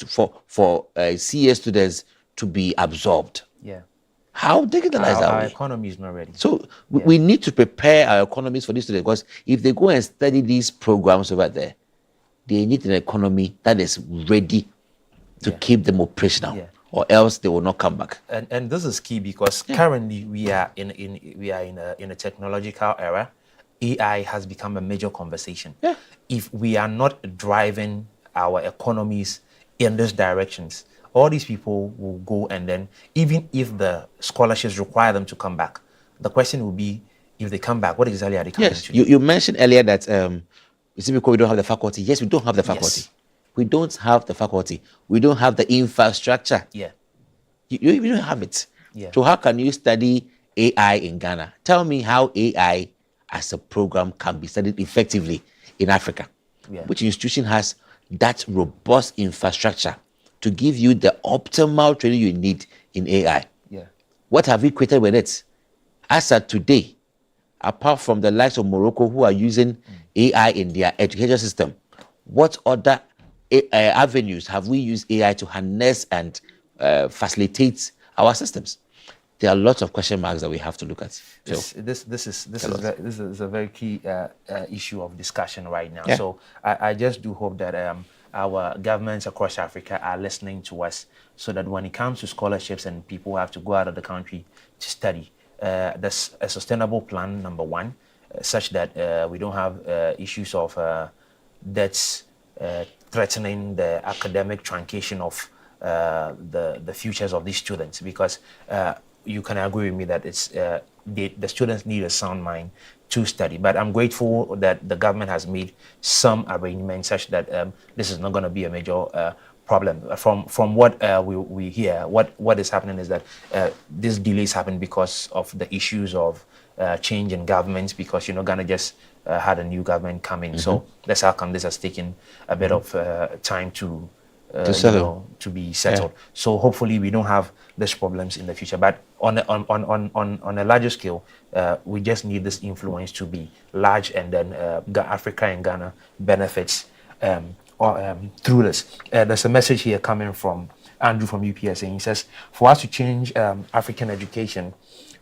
for CA students to be absorbed. How digitalized are we? Our economy is not ready. So we need to prepare our economies for these students, because if they go and study these programs over there, they need an economy that is ready to keep them operational, or else they will not come back. And this is key because currently we are in a technological era. AI has become a major conversation. If we are not driving our economies in these directions, all these people will go, and then even if the scholarships require them to come back, the question will be, if they come back, what exactly are they coming to? You mentioned earlier that is it because we don't have the faculty? Yes, we don't have the faculty. We don't have the faculty. We don't have the infrastructure. You don't have it. So how can you study AI in Ghana? Tell me how AI as a program can be studied effectively in Africa. Which institution has that robust infrastructure to give you the optimal training you need in AI? What have we created with it? As of today, apart from the likes of Morocco who are using AI in their education system, what other avenues have we used AI to harness and facilitate our systems? There are lots of question marks that we have to look at. This is a very key issue of discussion right now. So I just do hope that our governments across Africa are listening to us, so that when it comes to scholarships and people have to go out of the country to study, there's a sustainable plan, number one, such that we don't have issues of debts threatening the academic truncation of the futures of these students, because you can agree with me that it's the students need a sound mind to study. But I'm grateful that the government has made some arrangements such that this is not going to be a major problem. From what we hear, what is happening is that these delays happen because of the issues of change in governments, because Ghana just had a new government come in. So that's how come this has taken a bit of time to settle, to be settled. Yeah. So hopefully we don't have these problems in the future. But on a larger scale, we just need this influence to be large, and then Africa and Ghana benefits through this. There's a message here coming from Andrew from UPS, and he says, for us to change African education,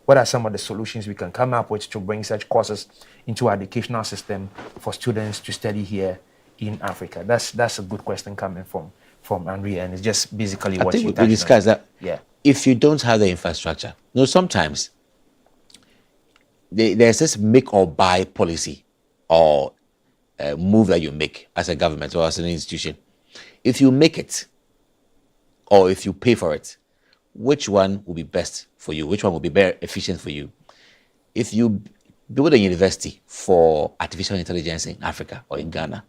what are some of the solutions we can come up with to bring such courses into our educational system for students to study here in Africa? That's a good question coming from Andrew, and it's just basically what we discussed that. Yeah. If you don't have the infrastructure, sometimes there's this make or buy policy or move that you make as a government or as an institution. If you make it or if you pay for it, which one will be best for you? Which one will be very efficient for you? If you build a university for artificial intelligence in Africa or in Ghana,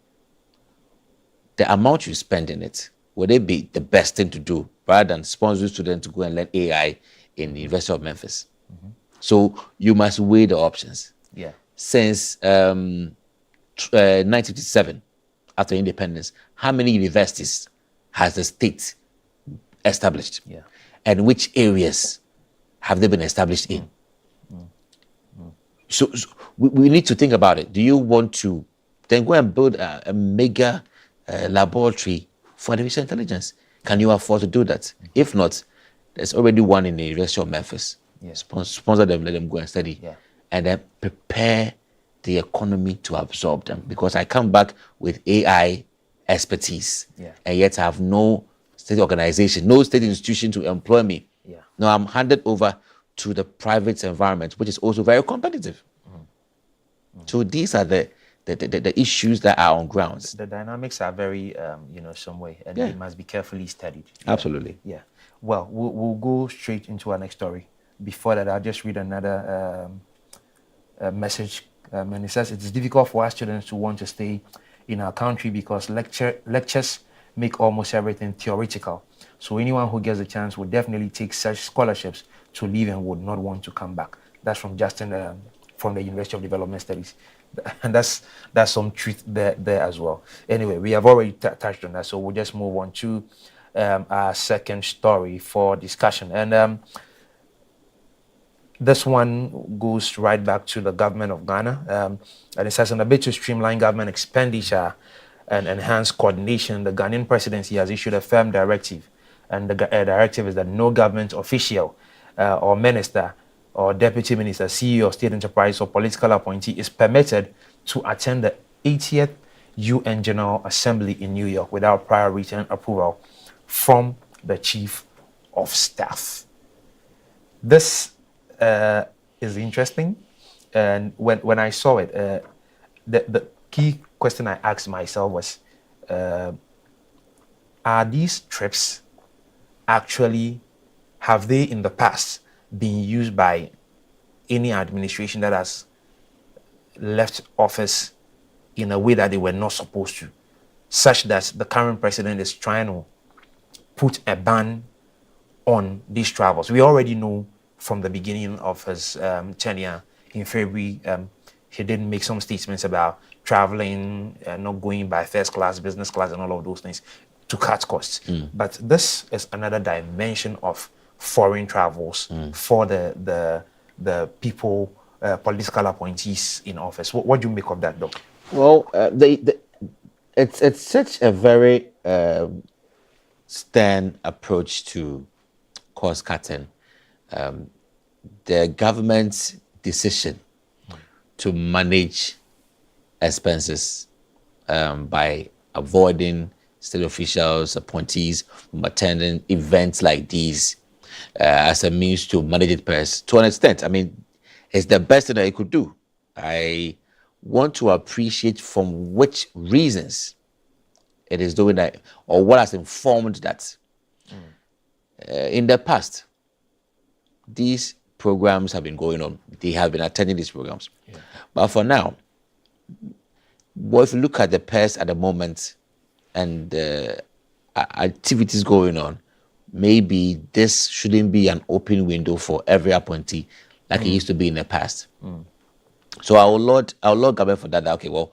the amount you spend in it, would it be the best thing to do rather than sponsor students to go and learn AI in the University of Memphis? Mm-hmm. So you must weigh the options. Yeah. Since 1957, after independence, how many universities has the state established? Yeah. And which areas have they been established in? So we need to think about it. Do you want to then go and build a mega laboratory for artificial intelligence? Can you afford to do that? If not, there's already one in the University of Memphis. Yeah. Sponsor them, let them go and study. Yeah. And then prepare the economy to absorb them. Because I come back with AI expertise, and yet I have no state organization, no state institution to employ me. Yeah. Now I'm handed over to the private environment, which is also very competitive. So these are the issues that are on grounds. The dynamics are very, some way, and they must be carefully studied. Absolutely. Yeah. Well, we'll go straight into our next story. Before that, I'll just read another message. And it says, it is difficult for our students to want to stay in our country because lectures make almost everything theoretical. So anyone who gets a chance would definitely take such scholarships to leave and would not want to come back. That's from Justin from the University of Development Studies. And that's some truth there as well. Anyway, we have already touched on that, so we'll just move on to our second story for discussion. And this one goes right back to the government of Ghana. And it says, in a bid to streamline government expenditure and enhance coordination, the Ghanaian presidency has issued a firm directive. And the directive is that no government official or minister or deputy minister, CEO of state enterprise or political appointee is permitted to attend the 80th UN General Assembly in New York without prior written approval from the Chief of Staff. This is interesting, and when I saw it, the key question I asked myself was, are these trips actually, have they in the past been used by any administration that has left office in a way that they were not supposed to, such that the current president is trying to put a ban on these travels? We already know from the beginning of his tenure in February, he did make some statements about traveling, not going by first class, business class, and all of those things to cut costs. But this is another dimension of foreign travels for the people, political appointees in office. What do you make of that, Doc? Well, it's such a very stern approach to cost cutting. The government's decision to manage expenses by avoiding state officials, appointees from attending events like these as a means to manage it best. To an extent, I mean, it's the best thing that it could do. I want to appreciate from which reasons it is doing that, or what has informed that. in the past, these programs have been going on. They have been attending these programs. Yeah. But for now, well, if you look at the past at the moment and activities going on, maybe this shouldn't be an open window for every appointee like it used to be in the past. So I will laud government for that. Okay, well,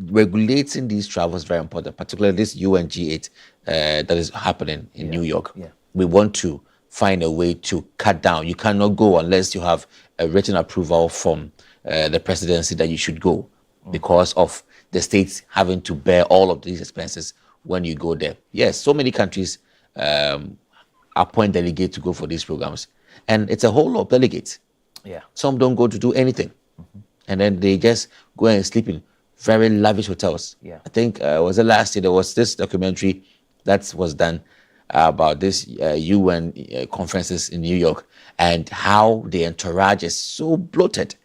regulating these travels is very important, particularly this UNG8 that is happening in New York. Yeah. We want to find a way to cut down. You cannot go unless you have a written approval from the presidency that you should go because of the states having to bear all of these expenses when you go there. Yes, so many countries appoint delegates to go for these programs. And it's a whole lot of delegates. Yeah. Some don't go to do anything. And then they just go and sleep in very lavish hotels. Yeah. I think was it last year there was this documentary that was done about this UN conferences in New York and how the entourage is so bloated.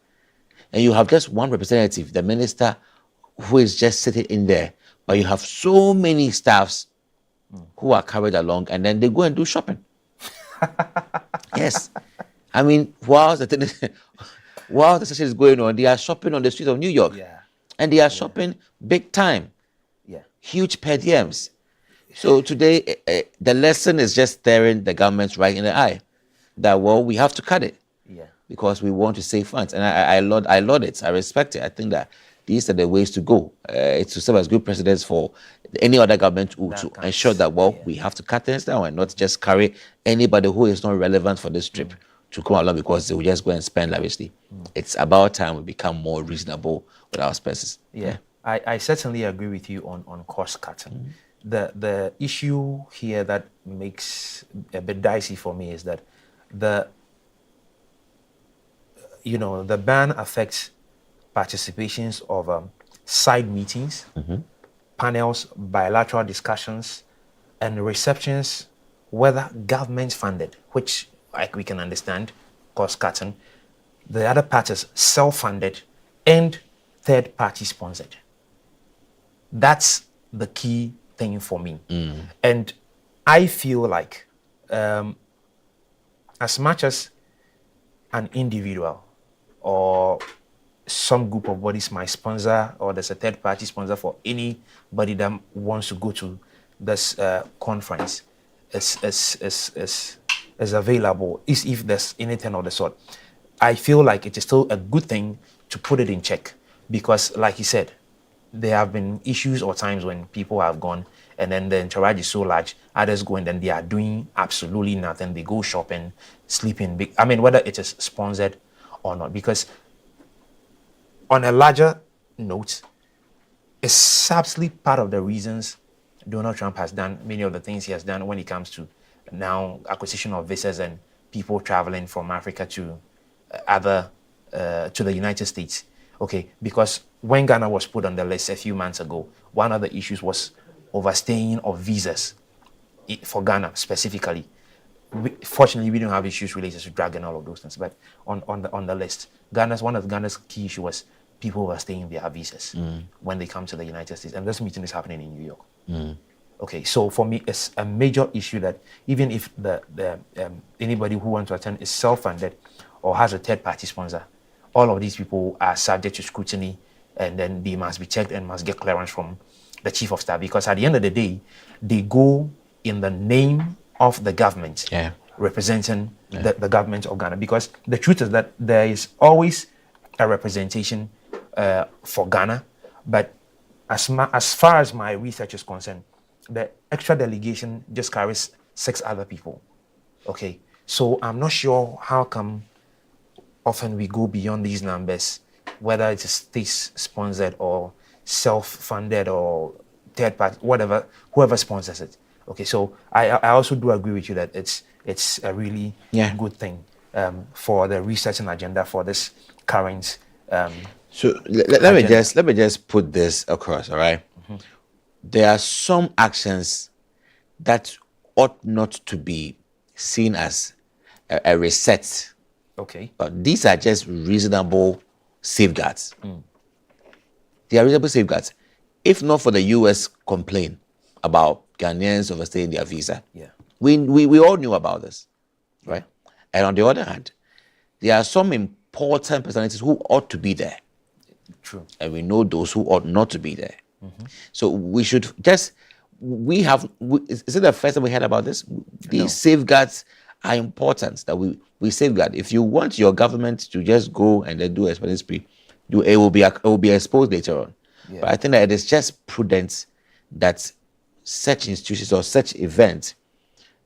And you have just one representative, the minister, who is just sitting in there. But you have so many staffs who are carried along and then they go and do shopping. Yes. I mean, while the session is going on, they are shopping on the streets of New York. Yeah. And they are shopping big time. Yeah. Huge per diems. So today, the lesson is just staring the government right in the eye. That, well, we have to cut it. Yeah. Because we want to save funds. And I laud it. I respect it. I think that these are the ways to go. It's to serve as good precedents for any other government to ensure that, well, we have to cut things down and not just carry anybody who is not relevant for this trip to come along because they will just go and spend lavishly. It's about time we become more reasonable with our expenses. Yeah. I certainly agree with you on cost cutting. The issue here that makes a bit dicey for me is that the ban affects participations of side meetings, panels, bilateral discussions, and receptions, whether government funded, which like we can understand, cost cutting. The other part is self-funded and third-party sponsored. That's the key thing for me. And I feel like as much as an individual or some group of bodies might sponsor, or there's a third-party sponsor for anybody that wants to go to this conference, is available, if there's anything of the sort. I feel like it is still a good thing to put it in check because, like you said, there have been issues or times when people have gone and then the entourage is so large, others go and then they are doing absolutely nothing. They go shopping, sleeping. I mean, whether it is sponsored or not, because on a larger note, it's absolutely part of the reasons Donald Trump has done many of the things he has done when it comes to now acquisition of visas and people traveling from Africa to to the United States. Okay, because when Ghana was put on the list a few months ago, one of the issues was overstaying of visas for Ghana specifically. Fortunately, we don't have issues related to drug and all of those things, but on the list, one of Ghana's key issues was people overstaying their visas when they come to the United States, and this meeting is happening in New York. Okay, so for me, it's a major issue that even if anybody who wants to attend is self-funded or has a third-party sponsor, all of these people are subject to scrutiny, and then they must be checked and must get clearance from the chief of staff, because at the end of the day, they go in the name of the government, representing the government of Ghana. Because the truth is that there is always a representation for Ghana, but as far as my research is concerned, the extra delegation just carries 6 other people. Okay, so I'm not sure how come often we go beyond these numbers, whether it's state-sponsored or self-funded or third-party, whoever sponsors it. Okay, so I also do agree with you that it's a really good thing for the researching agenda for this current. So let me just put this across. All right, there are some actions that ought not to be seen as a reset. Okay, but these are just reasonable safeguards. They are reasonable safeguards. If not for the U.S. complaint about Ghanaians overstaying their visa, We all knew about this, right? And on the other hand, there are some important personalities who ought to be there. True. And we know those who ought not to be there. So we should just, is it the first time we heard about this? These safeguards are important, that we safeguard. If you want your government to just go and then do a spending spree, it will be exposed later on. But I think that it is just prudent that such institutions or such events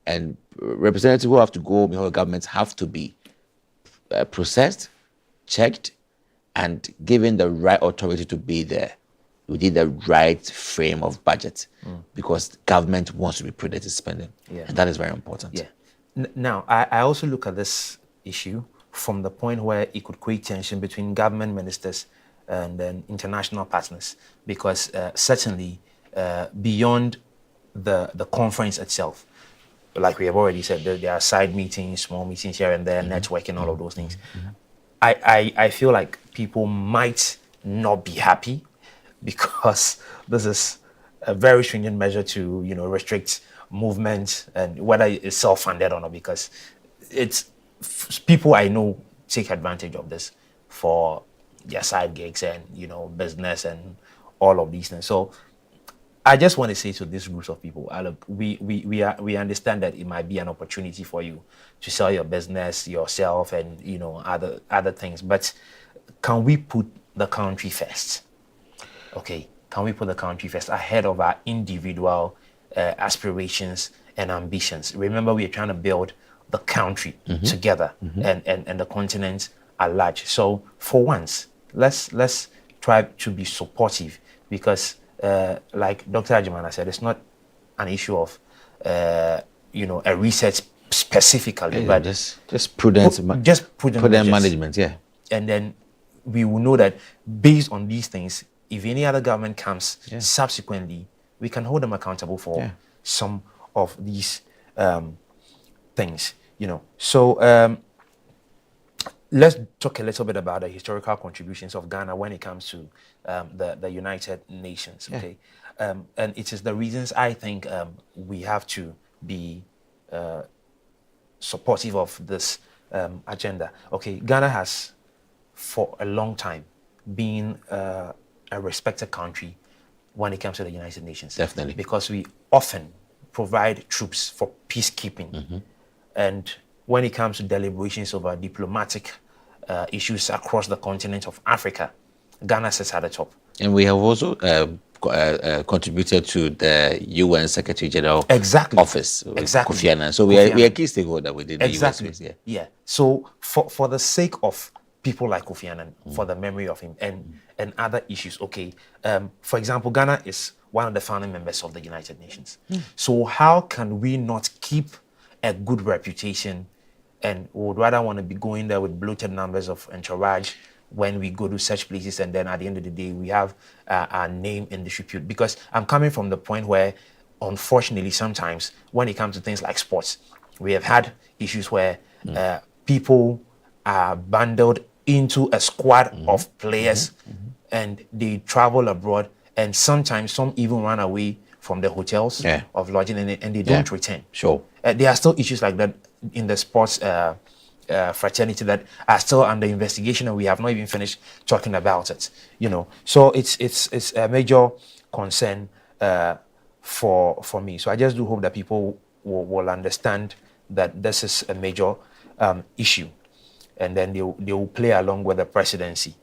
and representatives who have to go before governments have to be processed, checked, and given the right authority to be there within the right frame of budget, because government wants to be prudent in spending, and that is very important. Yeah. Now, I also look at this issue from the point where it could create tension between government ministers and then international partners, because certainly beyond the conference itself, like we have already said, there are side meetings, small meetings here and there, networking, all of those things. I feel like people might not be happy because this is a very stringent measure to, restrict movement, and whether it's self-funded or not, because it's people I know take advantage of this for their side gigs and, business and all of these things. So I just want to say to these groups of people, look, we understand that it might be an opportunity for you to sell your business, yourself, and other things. But can we put the country first? Okay, can we put the country first ahead of our individual aspirations and ambitions? Remember, we are trying to build the country together and the continent at large. So for once, let's try to be supportive, because like Dr. Ajimana said, it's not an issue of a research specifically, but just prudent management, and then we will know that based on these things, if any other government comes subsequently, we can hold them accountable for some of these things. So let's talk a little bit about the historical contributions of Ghana when it comes to the United Nations. Okay, and it is the reasons I think we have to be supportive of this agenda. Okay, Ghana has for a long time been a respected country when it comes to the United Nations. Definitely. Because we often provide troops for peacekeeping. And when it comes to deliberations over diplomatic issues across the continent of Africa, Ghana sits at the top. And we have also contributed to the UN Secretary General office, Kofi Annan. So we are a key stakeholder within the UN space. Yeah. So for the sake of people like Kofi Annan, for the memory of him, and other issues. Okay, for example, Ghana is one of the founding members of the United Nations. So how can we not keep a good reputation, and would rather want to be going there with bloated numbers of entourage when we go to such places, and then at the end of the day we have our name in disrepute? Because I'm coming from the point where, unfortunately, sometimes when it comes to things like sports, we have had issues where people are bundled into a squad of players and they travel abroad, and sometimes some even run away from the hotels of lodging, and they don't return. Sure. There are still issues like that in the sports fraternity that are still under investigation, and we have not even finished talking about it. So it's a major concern for me. So I just do hope that people will understand that this is a major issue, and then they will play along with the presidency.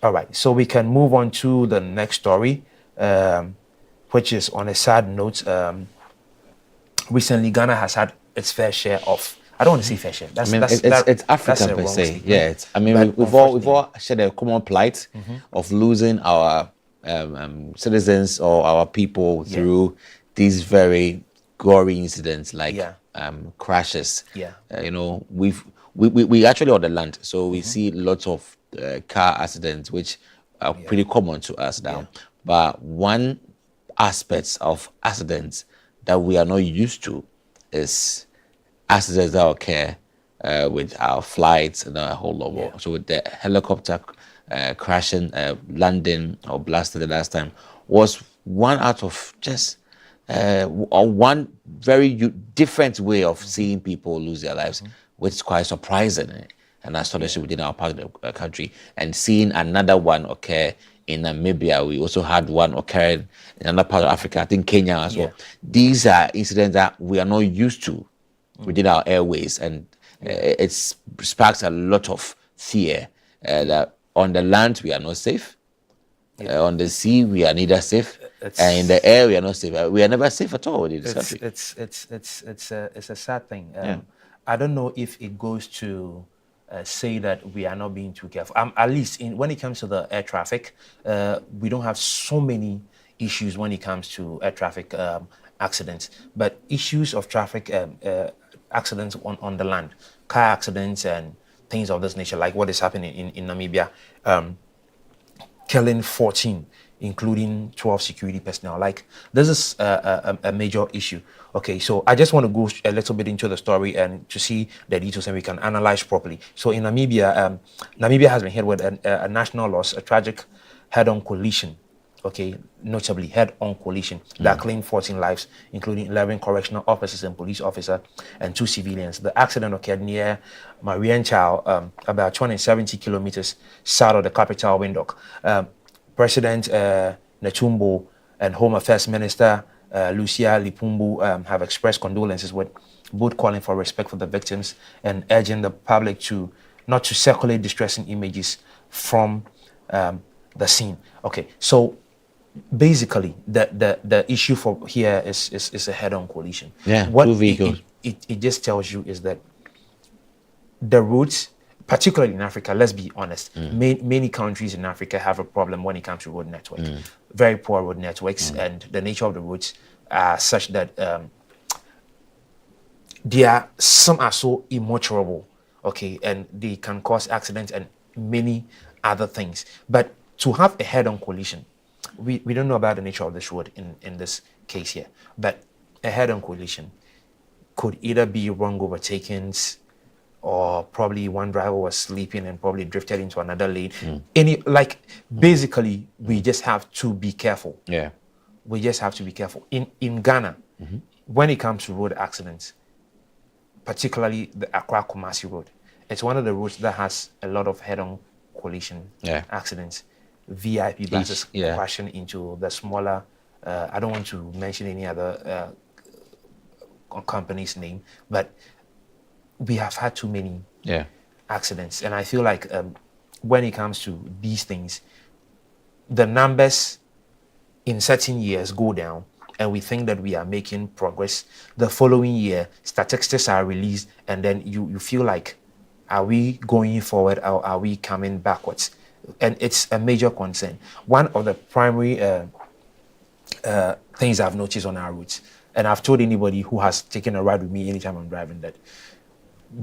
All right, so we can move on to the next story, which is on a sad note. Recently, Ghana has had its fair share of, I don't want to say fair share. It's Africa per se. Yeah, we've all shared a common plight of losing our citizens or our people through these very gory incidents like crashes. We actually on the land, so we see lots of car accidents, which are pretty common to us now. But one aspect of accidents that we are not used to is accidents that occur with our flights and a whole lot more. So with the helicopter crashing, landing or blasting the last time was one out of just one very different way of seeing people lose their lives, which is quite surprising and astonishing within our part of the country. And seeing another one occur in Namibia, we also had one occur in another part of Africa, I think Kenya as well. These are incidents that we are not used to within our airways, and it sparks a lot of fear that on the land we are not safe. On the sea, we are neither safe, and in the air, we are not safe. We are never safe at all in this country. It's a sad thing. I don't know if it goes to say that we are not being too careful. At least when it comes to the air traffic, we don't have so many issues when it comes to air traffic accidents, but issues of traffic accidents on the land, car accidents and things of this nature, like what is happening in Namibia. Killing 14, including 12 security personnel. Like, this is a major issue. Okay, so I just want to go a little bit into the story and to see the details, and we can analyze properly. So in Namibia, Namibia has been hit with a national loss, a tragic head-on collision. Okay, notably head-on collision that claimed 14 lives, including 11 correctional officers and police officer and 2 civilians. The accident occurred near Marienthal, about 270 kilometers south of the capital, Windhoek. President Netumbo and Home Affairs Minister Lucia Lipumbu have expressed condolences, with both calling for respect for the victims and urging the public not to circulate distressing images from the scene. Okay, so basically the issue for here is a head-on collision. What 2 vehicles. It just tells you is that the roads, particularly in Africa, let's be honest, many countries in Africa have a problem when it comes to road network. Very poor road networks, and the nature of the roads are such that some are so immotorable, okay, and they can cause accidents and many other things. But to have a head-on collision, we don't know about the nature of this road in this case here, but a head-on collision could either be wrong overtakings, or probably one driver was sleeping and probably drifted into another lane. Basically, we just have to be careful. We just have to be careful. In Ghana, when it comes to road accidents, particularly the Accra-Kumasi road, it's one of the roads that has a lot of head-on collision accidents. VIP buses crashing into the smaller, I don't want to mention any other company's name, but we have had too many accidents. And I feel like when it comes to these things, the numbers in certain years go down, and we think that we are making progress. The following year, statistics are released, and then you feel like, are we going forward or are we coming backwards? And it's a major concern. One of the primary things I've noticed on our routes, and I've told anybody who has taken a ride with me anytime I'm driving, that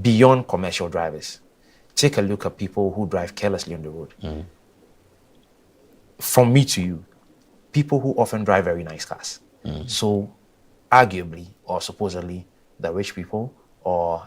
beyond commercial drivers, take a look at people who drive carelessly on the road. From me to you, people who often drive very nice cars. So arguably or supposedly the rich people or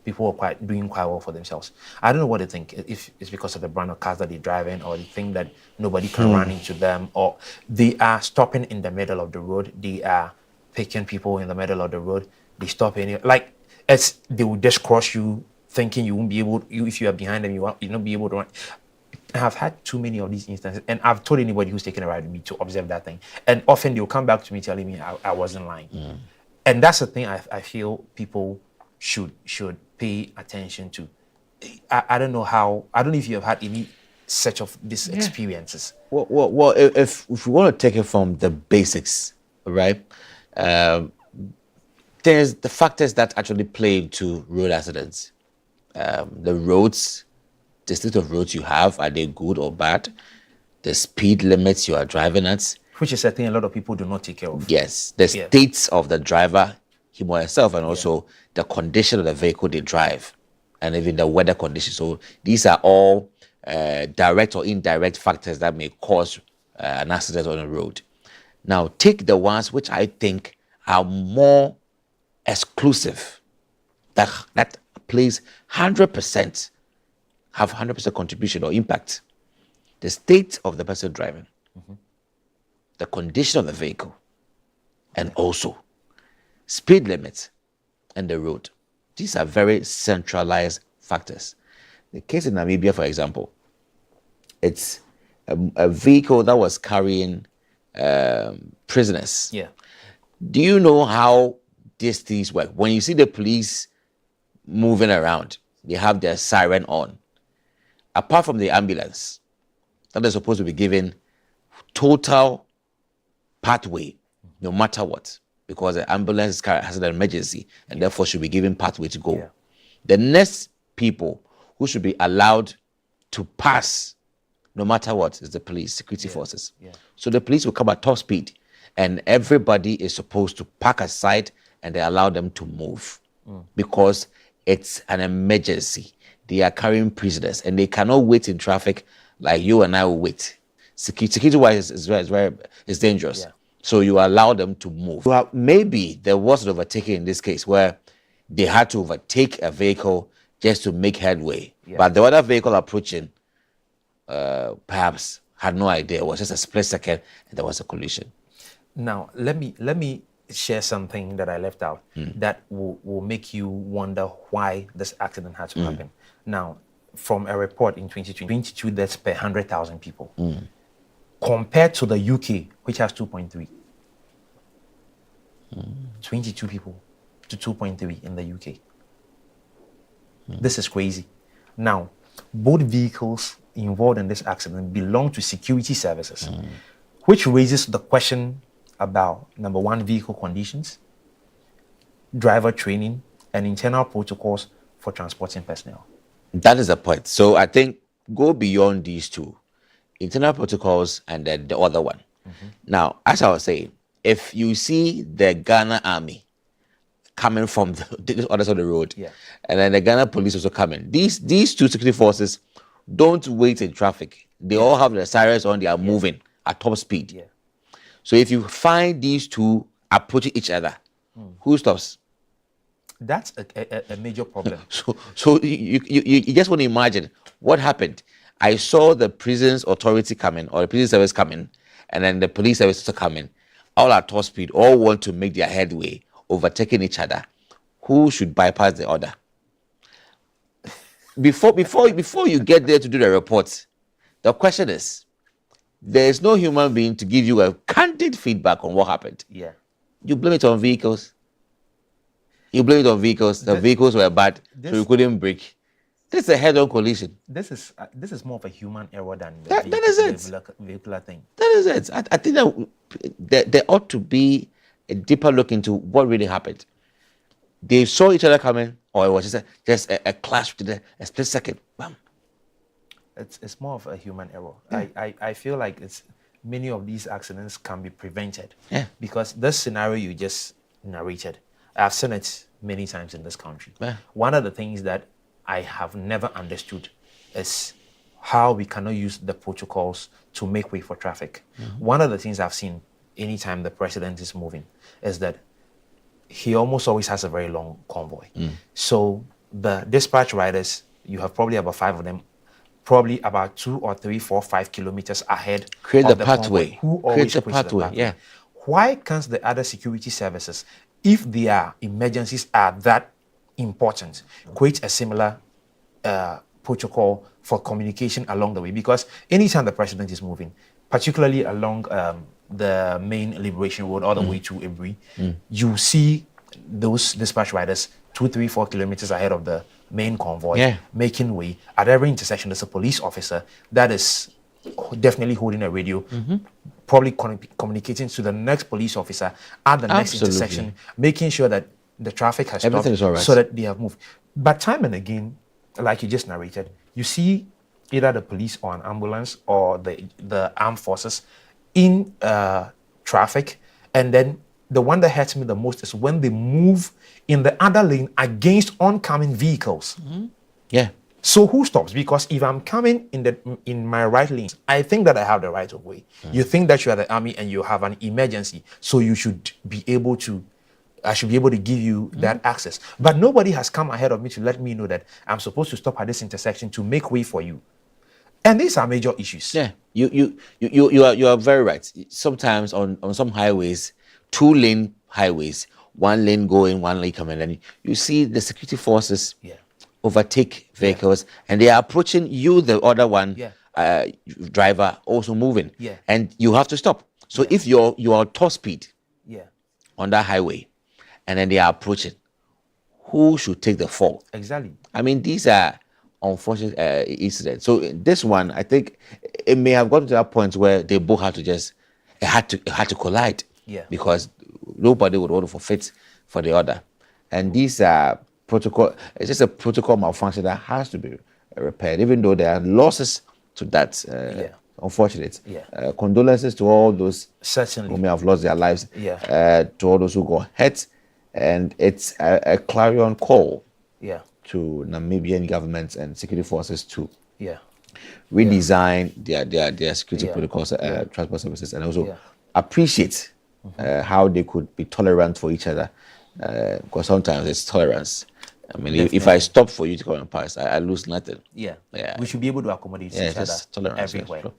people are doing quite well for themselves. I don't know what they think, if it's because of the brand of cars that they drive in, or they think that nobody can run into them, or they are stopping in the middle of the road. They are picking people in the middle of the road. They stop they will just cross you, thinking you won't be able, if you are behind them, you'll not be able to run. I have had too many of these instances, and I've told anybody who's taken a ride with me to observe that thing. And often they'll come back to me telling me I wasn't lying. And that's the thing I feel people should pay attention to. I don't know if you have had any such of these experiences. Well, if we want to take it from the basics, right? There's the factors that actually play into road accidents. The roads, the state of roads you have, are they good or bad? The speed limits you are driving at. Which is a thing a lot of people do not take care of. Yes, the states of the driver, him or herself, and also the condition of the vehicle they drive, and even the weather conditions. So these are all direct or indirect factors that may cause an accident on the road. Now, take the ones which I think are more exclusive, that plays 100%, have 100% contribution or impact. The state of the person driving, the condition of the vehicle, and also speed limit and the road. These are very centralized factors. The case in Namibia, for example, it's a vehicle that was carrying prisoners. Yeah. Do you know how these things work? When you see the police moving around, they have their siren on. Apart from the ambulance, that is supposed to be given total pathway, no matter what, because the ambulance has an emergency and therefore should be given pathway to go. Yeah. The next people who should be allowed to pass, no matter what, is the police, security forces. Yeah. So the police will come at top speed, and everybody is supposed to park aside and they allow them to move because it's an emergency. They are carrying prisoners and they cannot wait in traffic like you and I will wait. Security-wise, is dangerous. Yeah. So you allow them to move. Well, maybe there was an overtaking in this case where they had to overtake a vehicle just to make headway. Yeah. But the other vehicle approaching perhaps had no idea. It was just a split second and there was a collision. Now, let me share something that I left out that will make you wonder why this accident had to happen. Now, from a report in 2020, 22 deaths per 100,000 people, compared to the UK, which has 2.3. 22 people to 2.3 in the UK. This is crazy. Now, both vehicles involved in this accident belong to security services, which raises the question about, number one, vehicle conditions, driver training, and internal protocols for transporting personnel. That is the point. So I think go beyond these two, internal protocols and then the other one. Now, as I was saying, if you see the Ghana army coming from the other side of the road, and then the Ghana police also coming, these two security forces don't wait in traffic. They all have their sirens on, they are moving at top speed. So if you find these two approaching each other, who stops? That's a major problem. So you just want to imagine what happened. I saw the prisons authority coming, or the prison service coming, and then the police service also coming, all at top speed, all want to make their headway, overtaking each other. Who should bypass the other? Before you get there to do the report, the question is, there is no human being to give you a candid feedback on what happened. Yeah. You blame it on vehicles. You blame it on vehicles. The vehicles were bad, so you couldn't brake. This is a head-on collision. This is more of a human error than the That is it. vehicular thing. That is it. I think that there ought to be a deeper look into what really happened. They saw each other coming, or it was just a clash within a split second. Bam. It's more of a human error. I feel like many of these accidents can be prevented. Because this scenario you just narrated, I've seen it many times in this country. One of the things that I have never understood is how we cannot use the protocols to make way for traffic. One of the things I've seen anytime the president is moving is that he almost always has a very long convoy. So the dispatch riders, you have probably about 5 of them, probably about 2 or 3, 4, 5 kilometers ahead. Create of the pathway. Convoy, who always Create the pushes pathway. Yeah. Why can't the other security services, if their emergencies are that important, create a similar protocol for communication along the way? Because anytime the president is moving, particularly along the main Liberation Road all the way to Ibri, you see those dispatch riders 2, 3, 4 kilometers ahead of the main convoy, making way. At every intersection, there's a police officer that is definitely holding a radio, probably communicating to the next police officer at the next intersection, making sure that the traffic has stopped so that they have moved. But time and again, like you just narrated, you see either the police or an ambulance or the armed forces in traffic, and then the one that hurts me the most is when they move in the other lane against oncoming vehicles. So who stops? Because if I'm coming in my right lane, I think that I have the right of way. You think that you are the army and you have an emergency, so you should be able to, I should be able to give you that access. But nobody has come ahead of me to let me know that I'm supposed to stop at this intersection to make way for you. And these are major issues. You are very right. Sometimes on some highways, 2-lane highways, 1 lane going, 1 lane coming, and you see the security forces overtake vehicles, and they are approaching you, the other one driver, also moving, and you have to stop. So if you are top speed on that highway, and then they are approaching, who should take the fall? Exactly. I mean, these are unfortunate incidents. So this one, I think it may have gotten to that point where they both had to it had to collide. Because nobody would want to forfeit for the other. And these are protocol. It's just a protocol malfunction that has to be repaired, even though there are losses to that. Unfortunate. Condolences to all those who may have lost their lives. To all those who got hurt. And it's a clarion call to Namibian governments and security forces to redesign their security protocols, transport services, and also appreciate how they could be tolerant for each other. Because sometimes it's tolerance. I mean, if I stop for you to come and pass, I lose nothing. We should be able to accommodate each other tolerance everywhere.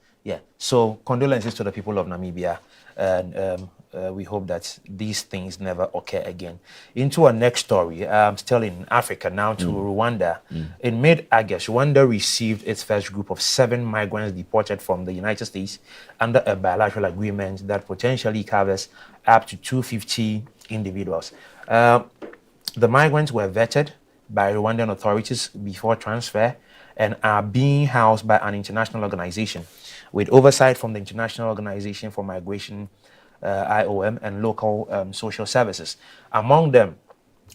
So condolences to the people of Namibia, and we hope that these things never occur again. Into our next story, still in Africa, now to Rwanda. In mid-August, Rwanda received its first group of 7 migrants deported from the United States under a bilateral agreement that potentially covers up to 250 individuals. The migrants were vetted by Rwandan authorities before transfer and are being housed by an international organization with oversight from the International Organization for Migration, IOM, and local social services. Among them,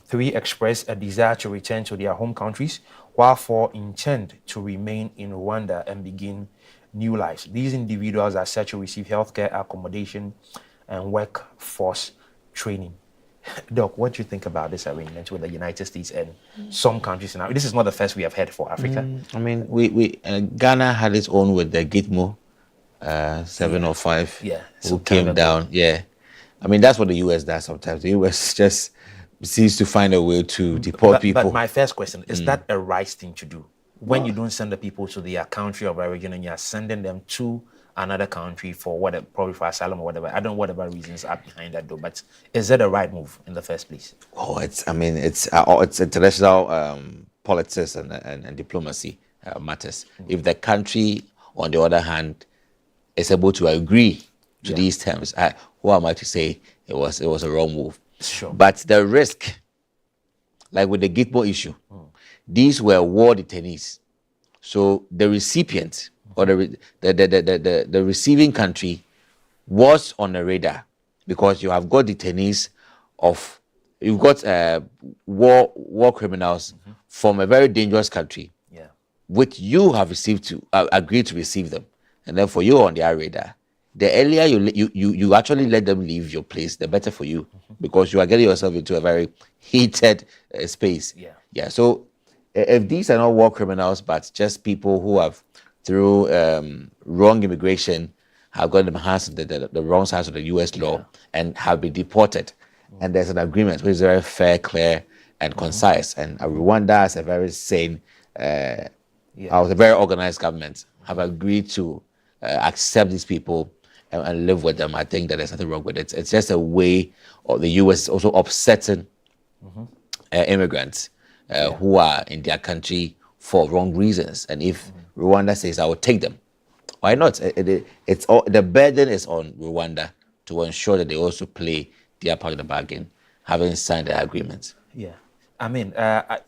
3 expressed a desire to return to their home countries, while 4 intend to remain in Rwanda and begin new lives. These individuals are set to receive healthcare, accommodation, and workforce training. Doc, what do you think about this arrangement with the United States and some countries now? This is not the first we have heard for Africa. I mean, we Ghana had its own with the Gitmo 7 or 5 who came down. I mean, that's what the US does sometimes. The US just seems to find a way to deport people. But my first question, is that a right thing to do? When you don't send the people to their country of origin and you're sending them to another country for whatever, probably for asylum or whatever. I don't know whatever reasons are behind that though, but is that a right move in the first place? It's international politics and diplomacy matters. If the country, on the other hand, is able to agree to these terms, who am I to say it was a wrong move? Sure. But the risk, like with the Gitmo issue, these were war detainees. So the recipient or the receiving country was on the radar, because you have got detainees you've got war criminals from a very dangerous country, which you have agreed to receive them, and then for you on their radar. The earlier you actually let them leave your place, the better for you, because you are getting yourself into a very heated space. So if these are not war criminals, but just people who have, through wrong immigration, have gotten them hands on the wrong side of the U.S. law and have been deported, and there's an agreement which is very fair, clear, and concise, and Rwanda is a very sane, a very organized government, have agreed to accept these people and live with them. I think that there's nothing wrong with it. It's just a way of the U.S. also upsetting immigrants who are in their country for wrong reasons. And if Rwanda says, I will take them, why not? It's all, the burden is on Rwanda to ensure that they also play their part of the bargain, having signed the agreement. I mean,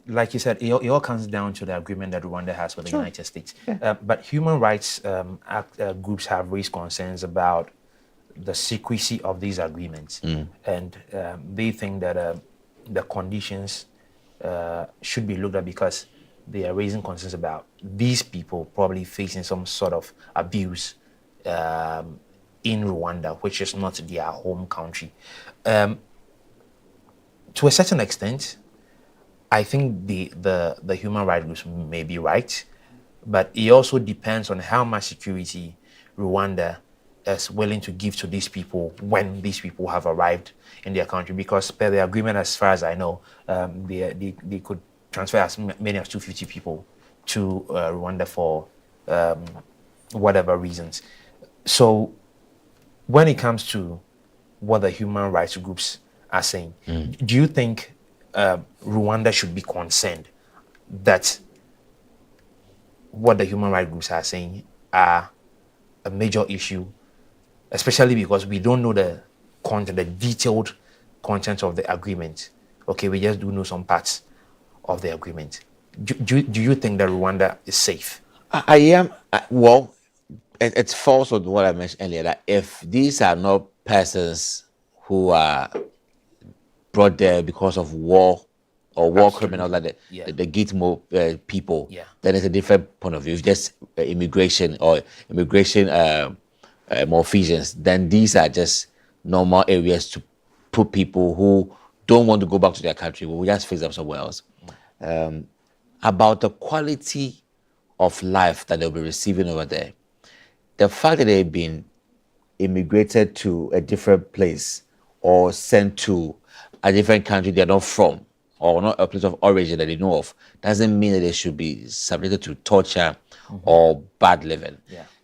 like you said, it all comes down to the agreement that Rwanda has with the United States. But human rights groups have raised concerns about the secrecy of these agreements. And they think that the conditions should be looked at, because they are raising concerns about these people probably facing some sort of abuse in Rwanda, which is not their home country. To a certain extent, I think the human rights groups may be right, but it also depends on how much security Rwanda is willing to give to these people when these people have arrived in their country. Because per the agreement, as far as I know, they could transfer as many as 250 people to Rwanda for whatever reasons. So when it comes to what the human rights groups are saying. Do you think Rwanda should be concerned that what the human rights groups are saying are a major issue, especially because we don't know the content, the detailed content of the agreement? Okay, we just do know some parts of the agreement. Do you think that Rwanda is safe? I am. Well, it's false on what I mentioned earlier, that if these are not persons who are brought there because of war or war criminals like the Gitmo people, then it's a different point of view. If just immigration or immigration malfeasance, then these are just normal areas to put people who don't want to go back to their country. We'll just fix them somewhere else. About the quality of life that they'll be receiving over there, the fact that they've been immigrated to a different place or sent to a different country they're not from, or not a place of origin that they know of, doesn't mean that they should be subjected to torture or bad living.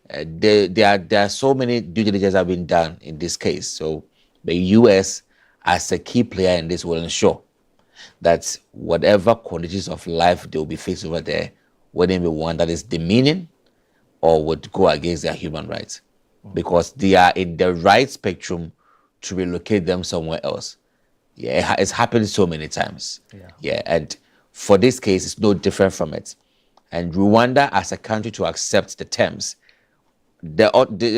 There are so many due diligence have been done in this case. So the US, as a key player in this, will ensure that whatever conditions of life they will be faced over there wouldn't be one that is demeaning or would go against their human rights, because they are in the right spectrum to relocate them somewhere else. It's happened so many times. And for this case, it's no different from it. And Rwanda, as a country, to accept the terms, there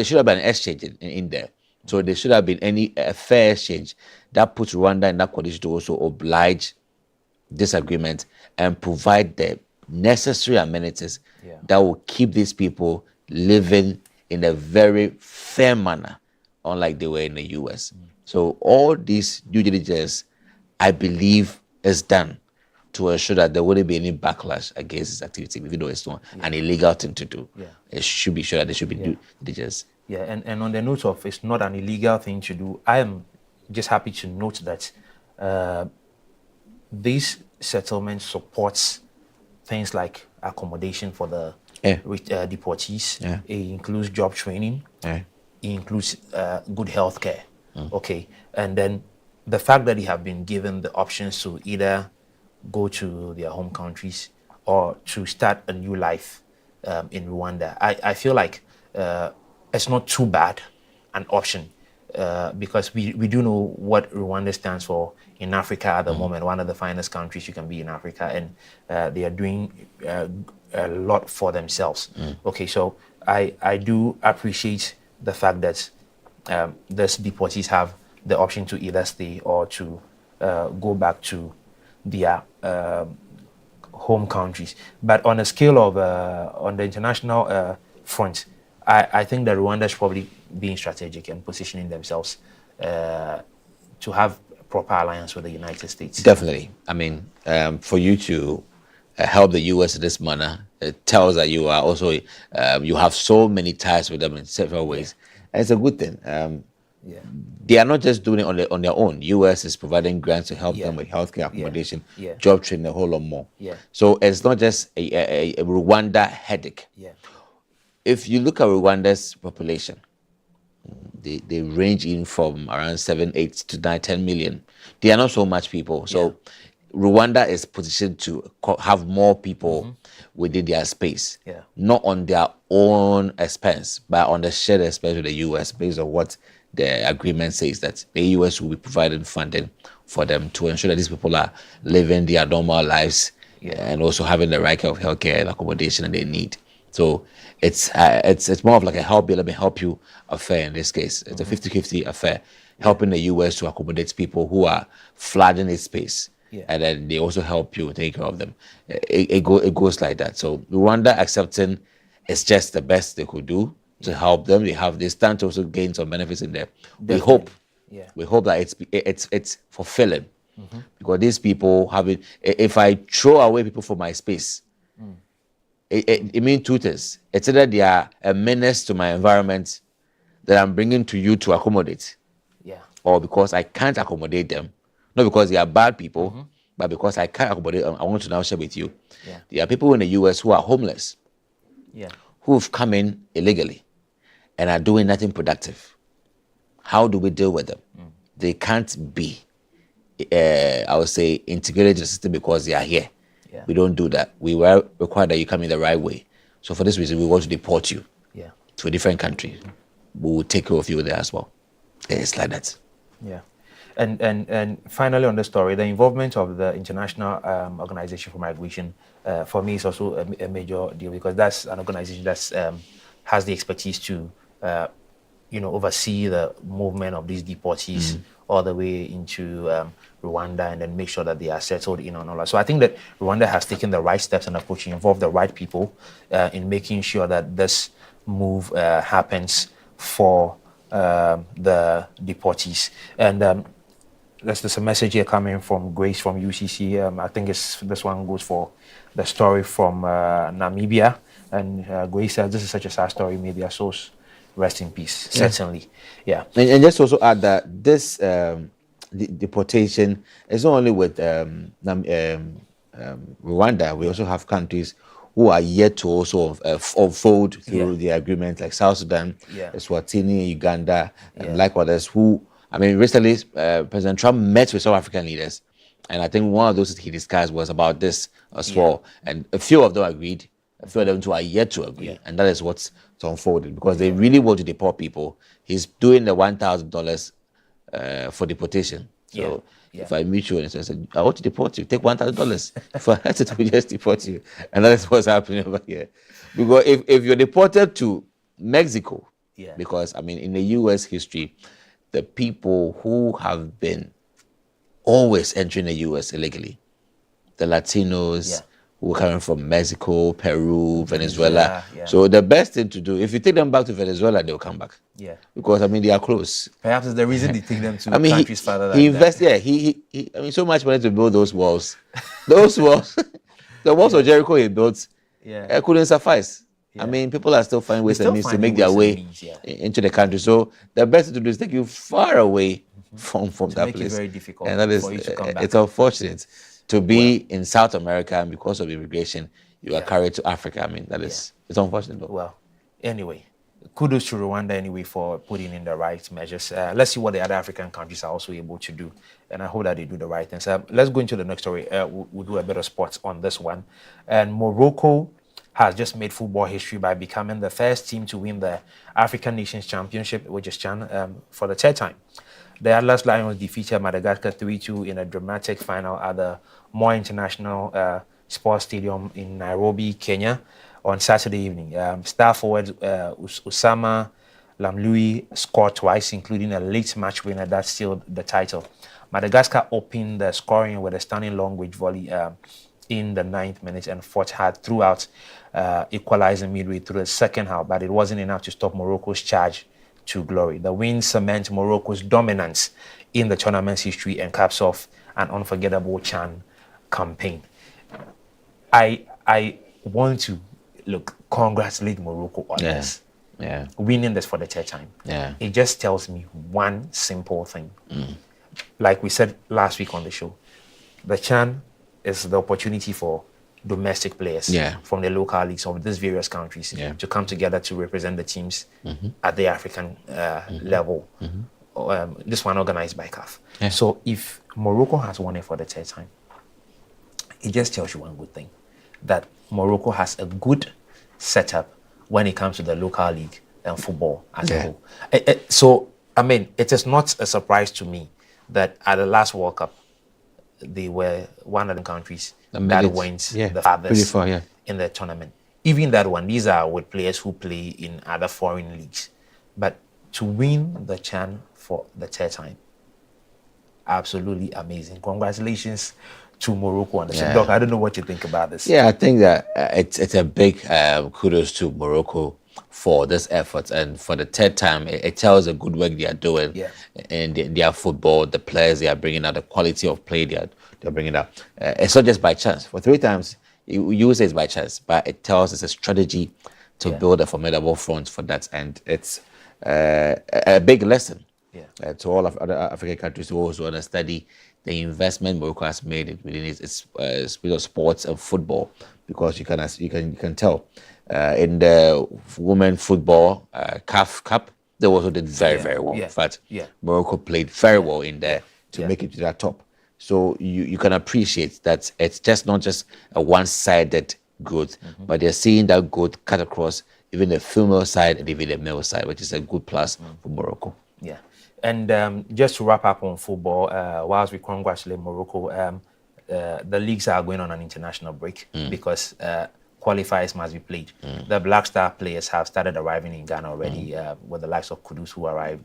should have been an exchange in there. So there should have been a fair exchange that puts Rwanda in that condition to also oblige this agreement and provide the necessary amenities that will keep these people living in a very fair manner, unlike they were in the US. So all this due diligence, I believe, is done to ensure that there wouldn't be any backlash against this activity, even though it's not an illegal thing to do. It should be sure that there should be due diligence. And on the note of it's not an illegal thing to do, I am just happy to note that this settlement supports things like accommodation for the deportees. It includes job training. It includes good health care. Okay, and then the fact that they have been given the options to either go to their home countries or to start a new life in Rwanda, I feel like it's not too bad an option, because we do know what Rwanda stands for in Africa at the moment, one of the finest countries you can be in Africa, and they are doing a lot for themselves. Okay, so I do appreciate the fact that these deportees have the option to either stay or to go back to their home countries. But on a scale of, on the international front, I think that Rwanda is probably being strategic and positioning themselves to have proper alliance with the United States. Definitely. I mean, for you to help the US in this manner, it tells that you are also, you have so many ties with them in several ways. And it's a good thing. They are not just doing it on their own. US is providing grants to help them with healthcare, accommodation, job training, a whole lot more. So it's not just a Rwanda headache. If you look at Rwanda's population, they range in from around 7, 8 to 9, 10 million. They are not so much people. So Rwanda is positioned to have more people within their space, not on their own expense, but on the shared expense with the US, based on what the agreement says, that the US will be providing funding for them to ensure that these people are living their normal lives and also having the right kind of healthcare and accommodation that they need. So it's more of like a help you, let me help you affair in this case. It's a 50-50 affair, helping the US to accommodate people who are flooding its space. And then they also help you take care of them. It goes like that. So Rwanda accepting is just the best they could do to help them. They stand to also gain some benefits in there. Definitely. We hope that it's fulfilling, because these people if I throw away people from my space, it means two things. It's either they are a menace to my environment that I'm bringing to you to accommodate, or because I can't accommodate them, not because they are bad people, but because I can't accommodate them, I want to now share with you. There are people in the US who are homeless, who've come in illegally and are doing nothing productive. How do we deal with them? They can't be, I would say, integrated into the system because they are here. Yeah. We don't do that. We were required that you come in the right way. So for this reason, we want to deport you to a different country. We will take care of you there as well. It's like that. Yeah. And finally on the story, the involvement of the International Organization for Migration, for me, is also a major deal, because that's an organization that has the expertise to, oversee the movement of these deportees all the way into Rwanda, and then make sure that they are settled in on all that. So I think that Rwanda has taken the right steps and approach to involve the right people in making sure that this move happens for the deportees. And there's a message here coming from Grace from UCC. I think this one goes for the story from Namibia. And Grace says, this is such a sad story. May their souls rest in peace. Yeah. Certainly. Yeah. And just also add that this deportation is not only with Rwanda. We also have countries who are yet to also unfold through the agreement, like South Sudan, Eswatini, Uganda, and like others who, I mean, recently President Trump met with South African leaders, and I think one of those he discussed was about this as well. And a few of them agreed, a few of them too are yet to agree, and that is what's unfolded, because they really want to deport people. He's doing the $1,000 for deportation. So if I meet you and I said, I want to deport you, take $1,000. If I had to, we just deport you. And that is what's happening over here. Because if you're deported to Mexico, because, I mean, in the U.S. history, the people who have been always entering the U.S. illegally, the Latinos who are coming from Mexico, Peru, Venezuela. So the best thing to do, if you take them back to Venezuela, they'll come back. Because, I mean, they are close. Perhaps it's the reason they take them to countries further than he invests, he I mean, so much money to build those walls. Those walls, the walls of Jericho he built, couldn't suffice. I mean, people are still finding ways and means to make their way into the country. So the best thing to do is take you far away from that make place. It very difficult, and that is, for you to come back. It's unfortunate to be in South America, and because of immigration, you are carried to Africa. I mean, that is, it's unfortunate though. Well, anyway, kudos to Rwanda anyway for putting in the right measures. Let's see what the other African countries are also able to do, and I hope that they do the right things. Let's go into the next story. We'll do a bit of sports on this one. And Morocco has just made football history by becoming the first team to win the African Nations Championship, which is CHAN, for the third time. The Atlas Lions defeated Madagascar 3-2 in a dramatic final at the Moi International Sports Stadium in Nairobi, Kenya, on Saturday evening. Star forward Osama Lamloui scored twice, including a late match winner that sealed the title. Madagascar opened the scoring with a stunning long-range volley in the 9th minute and fought hard throughout, equalizing midway through the second half, but it wasn't enough to stop Morocco's charge to glory. The win cements Morocco's dominance in the tournament's history and caps off an unforgettable CHAN campaign. I want to congratulate Morocco on this. Winning this for the third time. It just tells me one simple thing. Like we said last week on the show, the CHAN is the opportunity for domestic players from the local leagues of these various countries to come together to represent the teams at the African level. This one organized by CAF. So if Morocco has won it for the third time, it just tells you one good thing, that Morocco has a good setup when it comes to the local league and football as a whole. So, I mean, it is not a surprise to me that at the last World Cup, they were one of the countries that went the farthest in the tournament. Even that one, these are with players who play in other foreign leagues. But to win the CHAN for the third time, absolutely amazing. Congratulations to Morocco on this. Doc, I don't know what you think about this. Yeah, I think that it's a big kudos to Morocco for this effort, and for the third time, it tells the good work they are doing in their football, the players they are bringing out, the quality of play they're bringing out. It's not just by chance. For 3 times, you say it's by chance, but it tells us a strategy to build a formidable front for that, and it's a big lesson to all of other African countries who also want to study the investment Morocco has made within its field of sports and football, because you can tell in the women football CAF Cup, They also did very well. Yeah. In fact, Yeah. Morocco played very well in there to make it to that top. So you can appreciate that it's just not just a one-sided growth, but they're seeing that growth cut across even the female side and even the male side, which is a good plus for Morocco. Yeah. And just to wrap up on football, whilst we congratulate Morocco, the leagues are going on an international break because qualifiers must be played. The Black Star players have started arriving in Ghana already, with the likes of Kudus, who arrived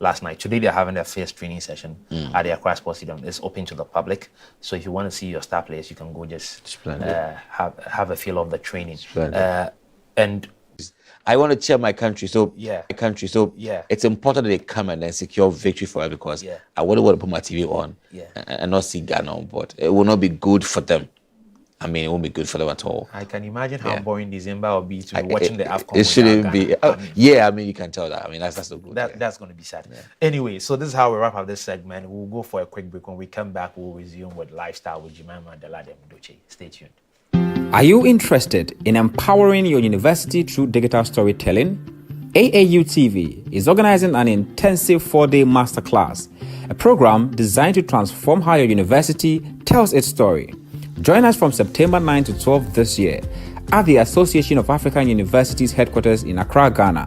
last night. Today they're having their first training session at the Accra Sports Stadium. It's open to the public, so if you want to see your star players, you can go just have a feel of the training. And I want to cheer my country, so it's important that they come and then secure victory for us, because I wouldn't want to put my TV on and not see Ghana on board. It will not be good for them. I mean, it won't be good for them at all. I can imagine how boring December will be to be watching the AFCON. It shouldn't be. I mean, you can tell that. I mean, that's so good. That's going to be sad. Anyway, so this is how we wrap up this segment. We'll go for a quick break. When we come back, we'll resume with Lifestyle with Jemima Daladem Doche. Stay tuned. Are you interested in empowering your university through digital storytelling? AAU TV is organizing an intensive 4-day masterclass, a program designed to transform how your university tells its story. Join us from September 9 to 12 this year at the Association of African Universities headquarters in Accra, Ghana,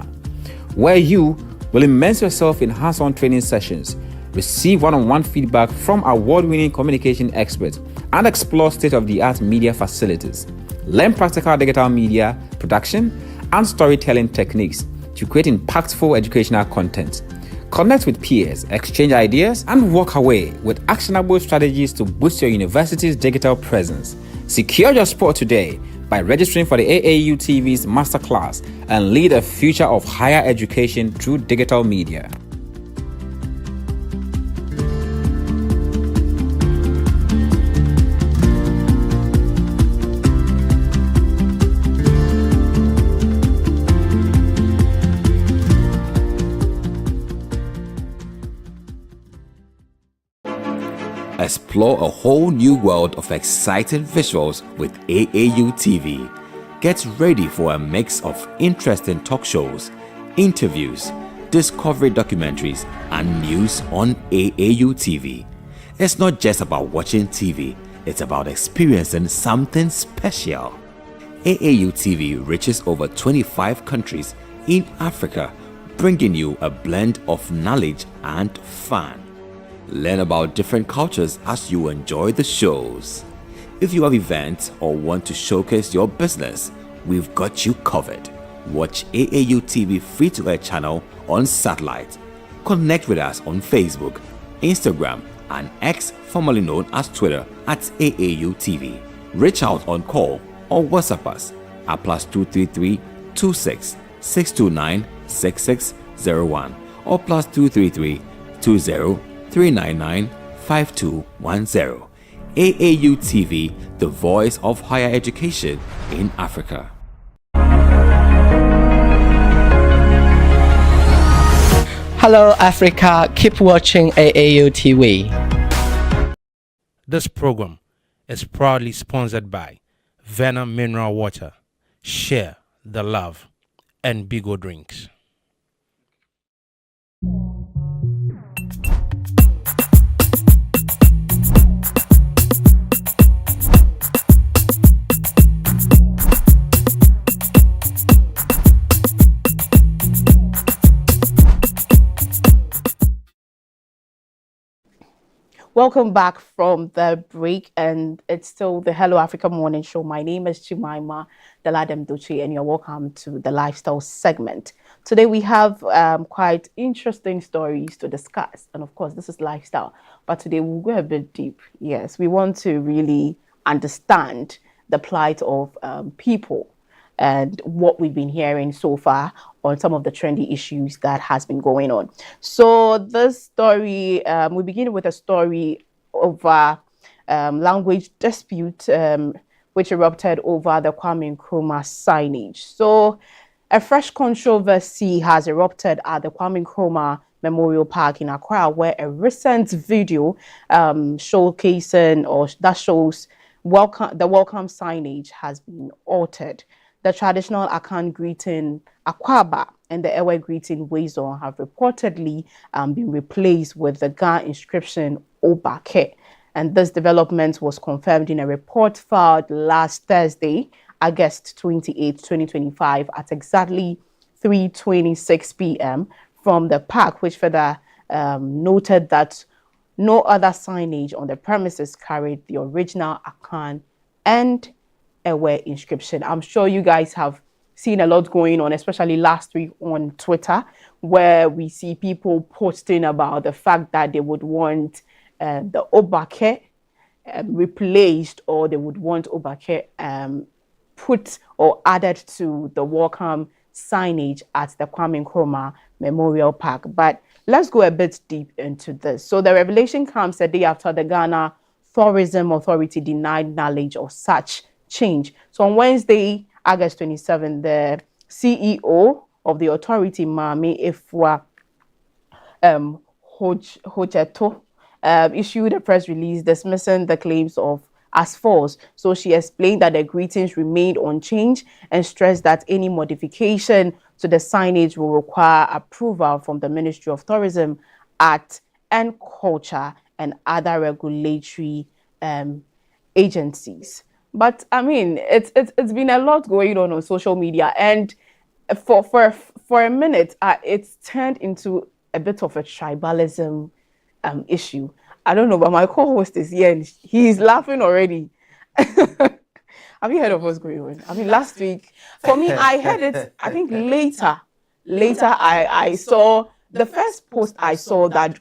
where you will immerse yourself in hands-on training sessions, receive one-on-one feedback from award-winning communication experts, and explore state-of-the-art media facilities. Learn practical digital media production and storytelling techniques to create impactful educational content. Connect with peers, exchange ideas, and walk away with actionable strategies to boost your university's digital presence. Secure your spot today by registering for the AAU TV's masterclass and lead a future of higher education through digital media. Explore a whole new world of exciting visuals with AAU TV. Get ready for a mix of interesting talk shows, interviews, discovery documentaries, and news on AAU TV. It's not just about watching TV, it's about experiencing something special. AAU TV reaches over 25 countries in Africa, bringing you a blend of knowledge and fun. Learn about different cultures as you enjoy the shows. If you have events or want to showcase your business, we've got you covered. Watch AAU TV free-to-air channel on satellite. Connect with us on Facebook, Instagram, and X, formerly known as Twitter, at AAU TV. Reach out on call or WhatsApp us at +233 26 629 6601 or +233 20 399 5210. AAU TV, the voice of higher education in Africa. Hello Africa, keep watching AAU TV. This program is proudly sponsored by Venom Mineral Water, Share the Love, and Bigo Drinks. Welcome back from the break, and it's still the Hello Africa Morning Show. My name is Jemima Daladem Doche, and you're welcome to the lifestyle segment. Today we have quite interesting stories to discuss, and of course this is lifestyle, but today we'll go a bit deep. Yes, we want to really understand the plight of people and what we've been hearing so far on some of the trendy issues that has been going on. So this story, we begin with a story over language dispute which erupted over the Kwame Nkrumah signage. So a fresh controversy has erupted at the Kwame Nkrumah Memorial Park in Accra, where a recent video showcasing or that shows the welcome signage has been altered. The traditional Akan greeting Akwaba and the Ewe greeting Wezo have reportedly been replaced with the Ga inscription Obake. And this development was confirmed in a report filed last Thursday, August 28, 2025, at exactly 3:26 p.m. from the park, which further noted that no other signage on the premises carried the original Akan and Ewe inscription. I'm sure you guys have seen a lot going on, especially last week on Twitter, where we see people posting about the fact that they would want the Obake replaced, or they would want Obake put or added to the welcome signage at the Kwame Nkrumah Memorial Park. But let's go a bit deep into this. So the revelation comes a day after the Ghana Tourism Authority denied knowledge of such change. So on Wednesday, August 27, the CEO of the authority, Mami Ifwa Hojeto, issued a press release dismissing the claims as false. So she explained that the greetings remained unchanged and stressed that any modification to the signage will require approval from the Ministry of Tourism, Art and Culture and other regulatory agencies. But I mean, it's been a lot going on social media, and for a minute, it's turned into a bit of a tribalism issue. I don't know, but my co-host is here and he's laughing already. Have you heard of what's going on? I mean, last week, for me, I heard it, I think later I saw, the first post I saw that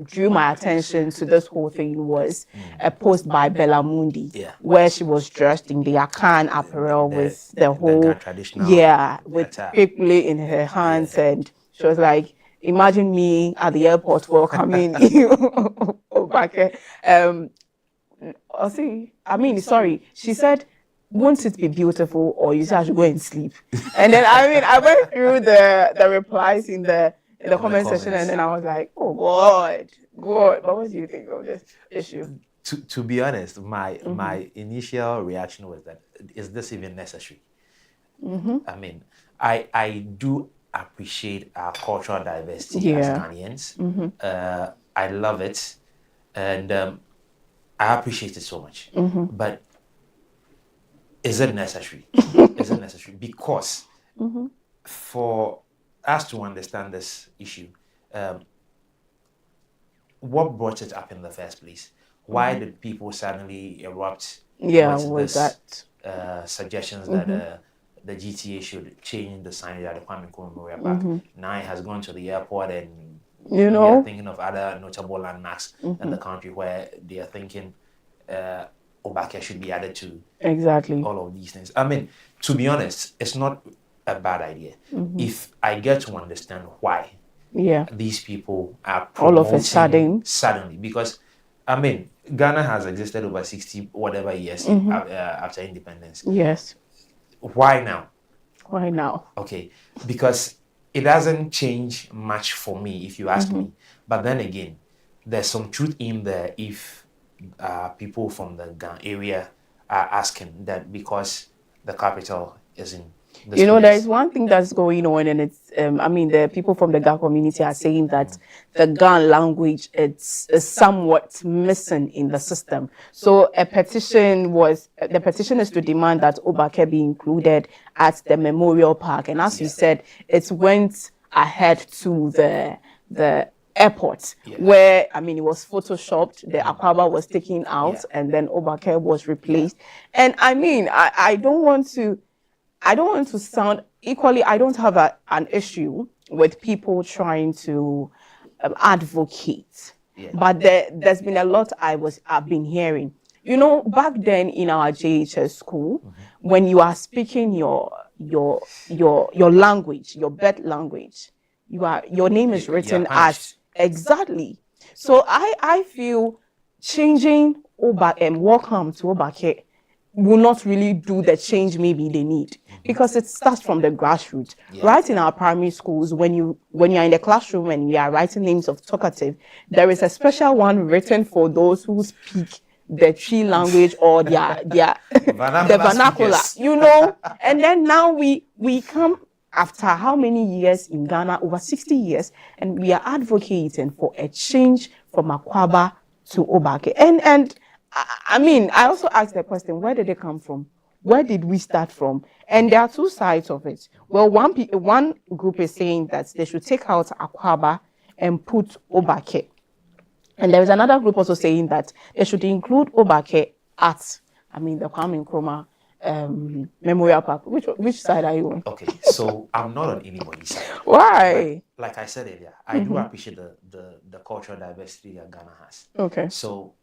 drew my attention to this whole thing was a post by Bella Mundi, where she was dressed in the Akan apparel with the whole, with people in her hands, and she was like, imagine me at the airport welcoming you back. She said, won't it be beautiful, or you say I should go and sleep? And then I went through the replies in the comment section, and then I was like, oh God. But what do you think of this issue? To be honest, my initial reaction was that, is this even necessary? I mean, I do appreciate our cultural diversity as Ghanaians. I love it, and I appreciate it so much. But is it necessary? Is it necessary? Because for us to understand this issue, what brought it up in the first place? Why did people suddenly erupt with this suggestions that the GTA should change the signage at the Kwame Nkrumah Memorial Park? Now it has gone to the airport, and we are thinking of other notable landmarks in the country where they are thinking Obake should be added to. Exactly. All of these things. I mean, to be honest, it's not a bad idea if I get to understand why these people are promoting all of a suddenly, because I mean, Ghana has existed over 60 whatever years after independence. Yes. Why now? Why now? Okay, because it doesn't change much for me, if you ask me. But then again, there's some truth in there if people from the Ghana area are asking that, because the capital is in this place. There is one thing that's going on, and it's, the people from the Ga community are saying that the Ga language is somewhat missing in the system. So the petition is to demand that Obake be included at the Memorial Park. And as you said, it went ahead to the airport, where, it was photoshopped, the Akwaba was taken out, and then Obake was replaced. And I don't want to sound equally, I don't have an issue with people trying to advocate, but there's been a lot I've been hearing. Back then in our JHS school, when you are speaking your language, your birth language, your name is written as exactly. So I feel changing welcome to Obake will not really do the change maybe they need, because it starts from the grassroots. Right in our primary schools, when you're in the classroom and we are writing names of talkative, there is a special one written for those who speak the Twi language or their the vernacular, and then now we come after how many years in Ghana? Over 60 years, and we are advocating for a change from Akwaaba to Obake. And I mean, I also asked the question, where did they come from? Where did we start from? And there are two sides of it. Well, one group is saying that they should take out Akwaaba and put Obake. And there is another group also saying that they should include Obake at, I mean, the Kwame Nkrumah Memorial Park. Which side are you on? Okay, so I'm not on anybody's side. Why? But like I said earlier, I do appreciate the cultural diversity that Ghana has. Okay. So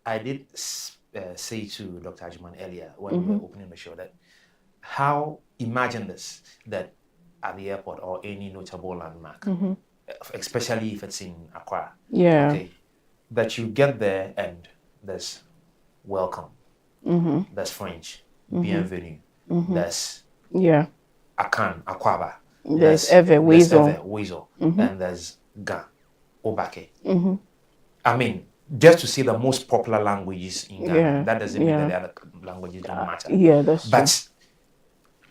I did say to Dr. Ajiman earlier when we were opening the show that imagine this, that at the airport or any notable landmark, especially if it's in Accra, okay, that you get there and there's welcome, there's French, bienvenue, there's Akan, Akwaaba, there's Weasel, and there's Ga, Obake. I mean, just to say the most popular languages in Ghana, that doesn't mean that the other languages don't matter. Yeah, that's but true.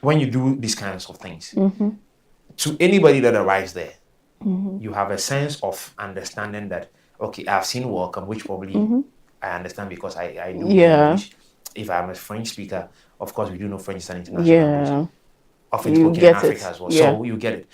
When you do these kinds of things, to anybody that arrives there, you have a sense of understanding that, okay, I've seen welcome, which probably I understand because I know English. If I'm a French speaker, of course, we do know French is an international language. Often spoken in Africa as well. So you get it.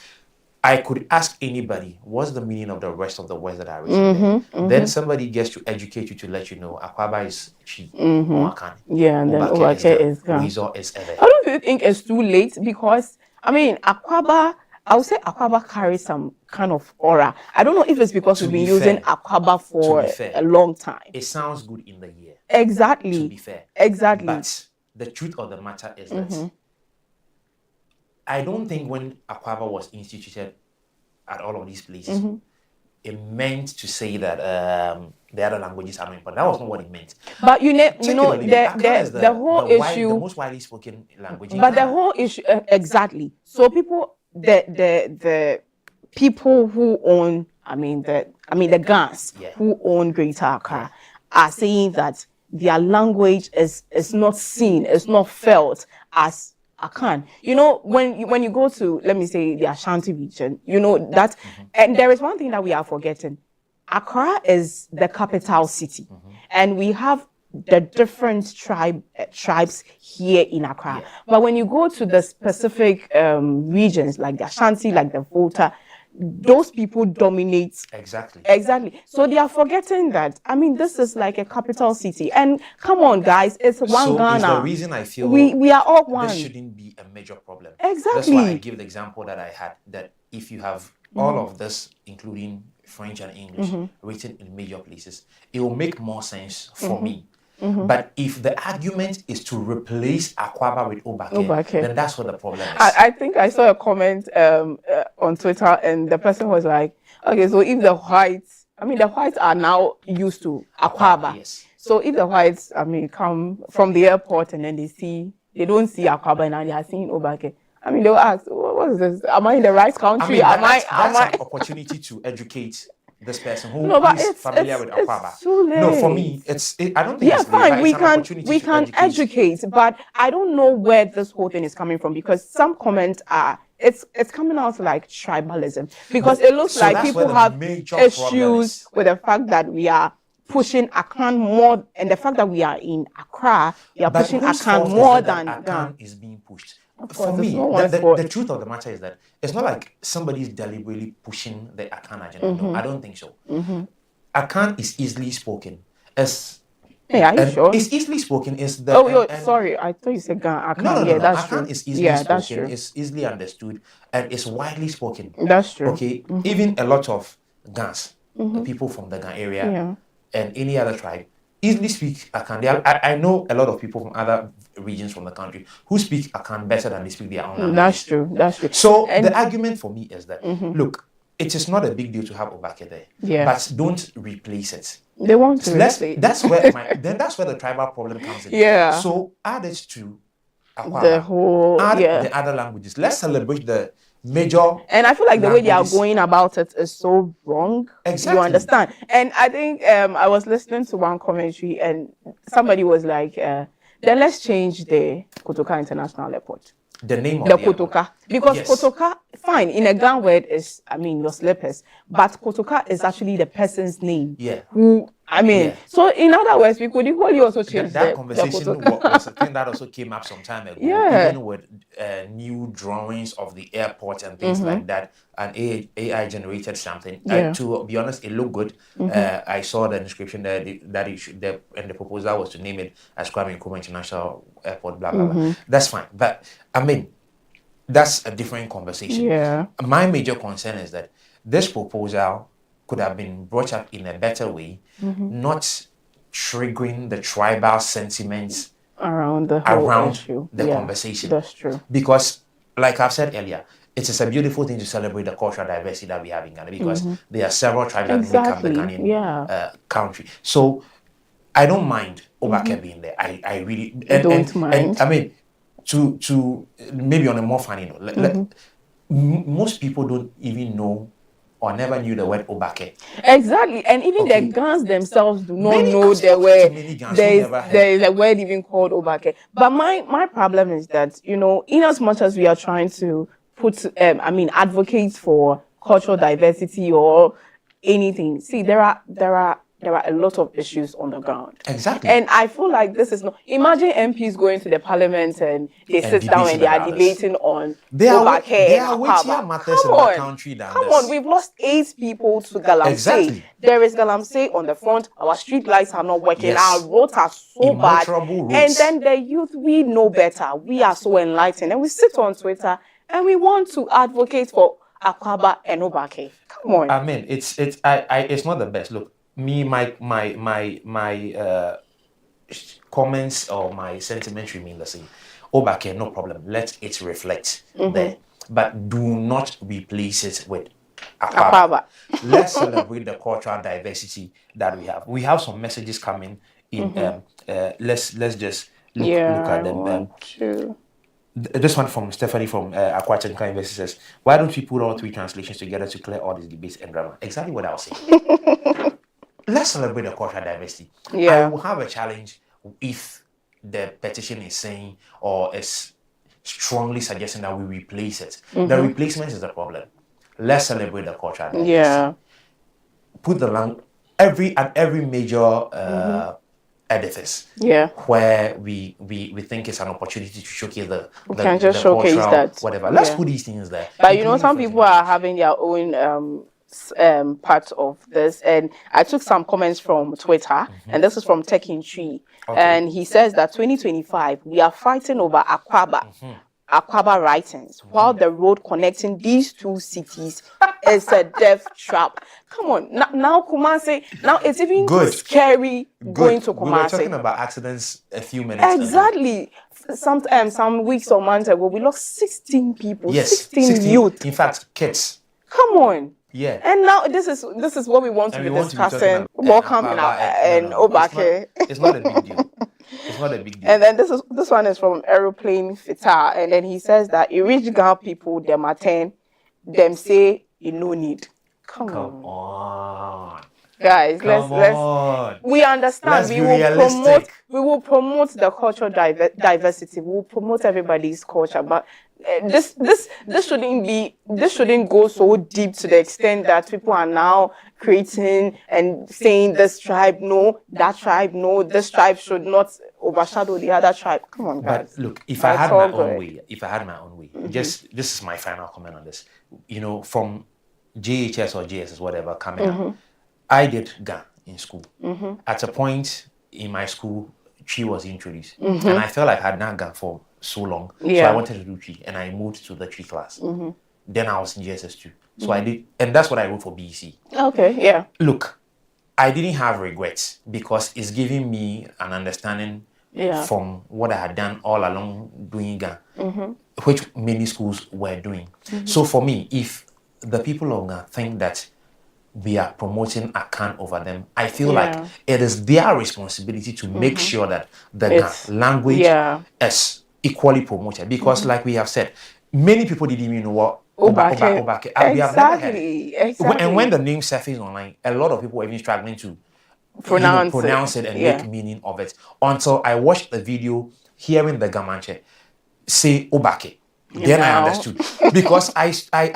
I could ask anybody, what's the meaning of the rest of the words that are written there? Then somebody gets to educate you to let you know Akwaaba is Chi, or Akan. Yeah, and then Obake is Ga. Weasel is Ewe. I don't really think it's too late because, I mean, Akwaaba, I would say Akwaaba carries some kind of aura. I don't know if it's because we've been using Akwaaba for a long time. It sounds good in the ear. Exactly. To be fair. Exactly. But the truth of the matter is that I don't think when Akwaaba was instituted at all of these places, it meant to say that the other languages are not important. That was not what it meant. But you know, the whole issue, the most widely spoken language. But the whole issue, exactly. So people, the people who own, the Gans who own Greater Accra are saying that their language is not seen, it's not felt as Akan. You know, when you go to, let me say, the Ashanti region, you know that, and there is one thing that we are forgetting. Accra is the capital city, and we have the different tribes here in Accra. But when you go to the specific regions, like the Ashanti, like the Volta, those people dominate. Exactly. So they are forgetting that. I mean, this is like a capital city. And come on, guys, it's one Ghana. So the reason I feel we are all one. This shouldn't be a major problem. Exactly. That's why I give the example that I had, that if you have all of this, including French and English, written in major places, it will make more sense for me. But if the argument is to replace Akwaaba with Obake, then that's what the problem is. I think I saw a comment on Twitter, and the person was like, okay, so if the whites are now used to Akwaaba. So if the whites, come from the airport and then they don't see Akwaaba and they are seeing Obake, they will ask, what is this? Am I in the right country? That's an opportunity to educate this person who is familiar with Akwaaba. No, for me, I don't think it's fine. It's We can educate, but I don't know where this whole thing is coming from, because some comments are it's coming out like tribalism, because it looks like people have issues with the fact that we are pushing Akan more, and the fact that we are in Accra, we are pushing Akan more than Akan is being pushed. For me, the truth of the matter is that it's not like somebody's deliberately pushing the Akan agenda. No, I don't think so. Akan is easily spoken. Are you sure? It's easily spoken. Sorry, I thought you said Akan. No, that's Akan true. is easily spoken. It's easily understood, and it's widely spoken. That's true. Okay, even a lot of Gans, the people from the Gan area, and any other tribe, easily speak Akan. I know a lot of people from other regions from the country who speak Akan better than they speak their own language. That's true. So the argument for me is that, look, it is not a big deal to have Obake there, but don't replace it. They want to replace it. That's where the tribal problem comes in. So add it to Akwaaba, the other languages. Let's celebrate the major. And I feel like the way they are going about it is so wrong. Exactly. You understand? And I think I was listening to one commentary, and somebody was like, then let's change the Kotoka International Airport. the name of the airport. kotoka, because Yes. kotoka, fine, in a Ghana word is, I mean, your slippers, but kotoka is actually the person's name. Yeah. Who, I mean, Yeah. so in other words, we could equally also change That the conversation kotoka. was a thing that also came up some time ago, Yeah. even with new drawings of the airport and things like that. And AI generated something. Yeah. To be honest, it looked good. I saw the description that and the proposal was to name it as Kwame Nkrumah International Airport. Blah blah blah. That's fine, but I mean, that's a different conversation. Yeah. My major concern is that this proposal could have been brought up in a better way, not triggering the tribal sentiments Around the whole issue. the Yeah, conversation. that's true. Because, like I've said earlier, it is a beautiful thing to celebrate the cultural diversity that we have in Ghana, because there are several tribes that make up the Exactly, Ghanaian yeah. country. So I don't mind Obake being there. I really Don't mind. And, I mean, to maybe on a more funny note, most people don't even know or never knew the word Obake. Exactly, and even Okay. the Gans themselves do not Many know Gans- the word. many Gans There who is never heard. there is a word even called Obake. But my problem is that, you know, in as much as we are trying to put advocate for cultural diversity or anything, see, there are a lot of issues on the ground. Exactly. And I feel like this is not. Imagine MPs going to the parliament and they sit down and debating they are about this. debating on There are Obake there and are weightier Akwaaba. matters in Come the on. country than Come this. on, we've lost 8 people to Galamsey. Exactly. There is Galamsey on the front. Our street lights are not working. Yes. Our roads are so bad. Immeasurable roads. And then the youth, we know better. We are so enlightened, and we sit on Twitter and we want to advocate for Akwaaba and Obake. Come on. I mean, it's not the best. Look, me, my comments or my sentiments remain the same. Obake, no problem. Let it reflect there, but do not replace it with Akwaaba. Let's celebrate the cultural diversity that we have. We have some messages coming in. Let's just look at them. This one from Stephanie from Akwacha University says, "Why don't we put all 3 translations together to clear all these debates and drama?" Exactly what I was saying. Let's celebrate the cultural diversity. Yeah. I will have a challenge if the petition is saying or is strongly suggesting that we replace it. The replacement is the problem. Let's celebrate the cultural diversity. Yeah. Put the every major edifice where we think it's an opportunity to showcase the can just showcase cultural that. whatever. Let's Yeah. put these things there. But you know, Including some French people are having their own part of this, and I took some comments from Twitter, and this is from Tekin Tree, and he says that 2025 we are fighting over Akwaaba writings, while the road connecting these 2 cities is a death trap. Come on, now Kumasi, now it's even Good. scary going to We were Kumasi. talking about accidents a few minutes ago. Exactly. Some weeks or months ago, we lost 16 people, Yes, 16 youth. In fact, kids. Come on. Yeah. And now this is what we want to And be we want to be talking discussing. about Welcome Akwaaba and no. Obake. It's not a big deal. It's not a big deal. And then this one is from Aeroplane Fitar, and then he says that you reach Ghana people, them attend, them say you no need. Come on. Guys, Come let's on. we understand. Let's be realistic. We will promote the cultural diversity. We will promote everybody's culture, but this shouldn't go so deep to the extent that people are now creating and saying this tribe no, that tribe no, this tribe should not overshadow the other tribe. Come on, guys. But look, if I had my own way, just this is my final comment on this. You know, from JHS or JSS, whatever, coming up, I did GAN in school. At a point in my school, Chi was introduced, and I felt like I had not GAN for so long, so I wanted to do Chi, and I moved to the Chi class. Then I was in JSS 2, so I did, and that's what I wrote for BEC. Okay, yeah. Look, I didn't have regrets because it's giving me an understanding from what I had done all along doing GAN, which many schools were doing. So for me, if the people of GAN think that we are promoting Akan over them, I feel like it is their responsibility to make sure that the GAN language is equally promoted, because like we have said, many people didn't even know what Obake. We have never heard it. Exactly. And when the name surfaced online, a lot of people were even struggling to pronounce it and make meaning of it, until I watched the video hearing the Gamanche say Obake. Then I Now. understood because I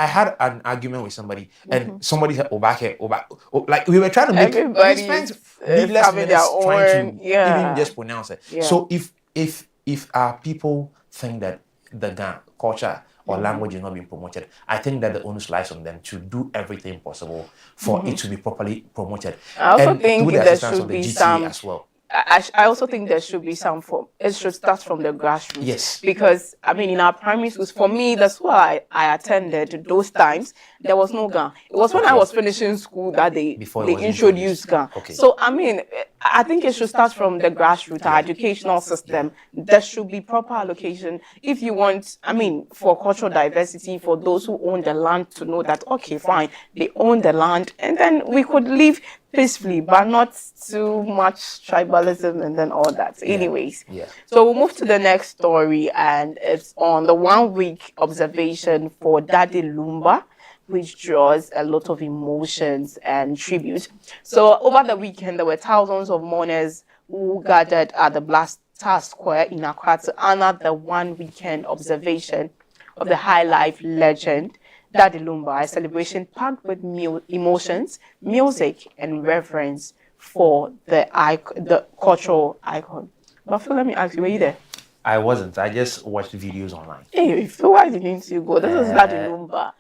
had an argument with somebody and somebody said Obake, like we were trying to make Everybody spent is needless having their minutes trying own, to yeah. even just pronounce it. Yeah. So if our people think that the Ghana culture or language is not being promoted, I think that the onus lies on them to do everything possible for it to be properly promoted. I also and think through the there assistance should of the be GTA some. as well. I also think there should be some form. It should start from the grassroots. Yes. Because, I mean, in our primary schools, for me, that's why I attended those times, there was no GAN. It was when I was finishing school that they introduced GAN. Okay. So, I mean, I think it should start from the grassroots, our educational system. There should be proper allocation. If you want, I mean, for cultural diversity, for those who own the land to know that, okay, fine, they own the land, and then we could live peacefully, but not too much tribalism and then all that. Anyways, so we'll move to the next story, and it's on the 1 week observation for Daddy Lumba, which draws a lot of emotions and tribute. So over the weekend, there were thousands of mourners who gathered at the Blaster Square in Accra to honor the 1 weekend observation of the high life legend Daddy Lumba, a celebration packed with emotions, music, and reverence for the cultural icon. But Phil, let me ask you, were you there? I wasn't. I just watched videos online. Hey, Phil, why didn't you go? This is Daddy Lumba.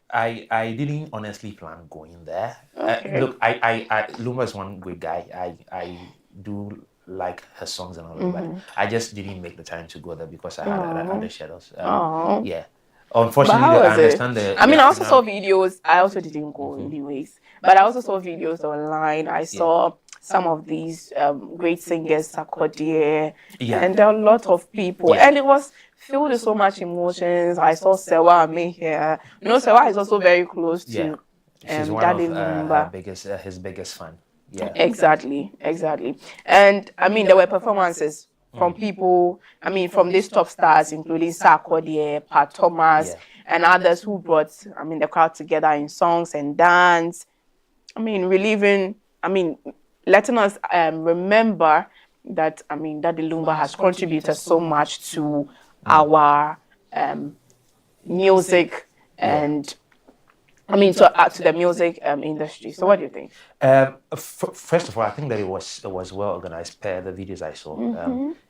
I didn't honestly plan going there. Okay. Look, I Lumba is one great guy. I do like her songs and all that, but I just didn't make the time to go there because I had other schedules. Yeah. Unfortunately, I understand I mean, I also saw videos. I also didn't go anyways, but I also saw videos online. I saw some of these great singers, Sarkodie, and there are a lot of people, and it was filled with so much emotions. I saw Sewa Ame here. You know, Sewa is also very close to she's one Daddy of Lumba. his biggest fan. Yeah, exactly. And I mean, there were performances from people, I mean, from these top stars, including Sarkodie, Pat Thomas, and others who brought, I mean, the crowd together in songs and dance. I mean, letting us remember that, I mean, Daddy Lumba has contributed so much to our music and, I mean, to the music industry. So what do you think? First of all, I think that it was well organized per the videos I saw.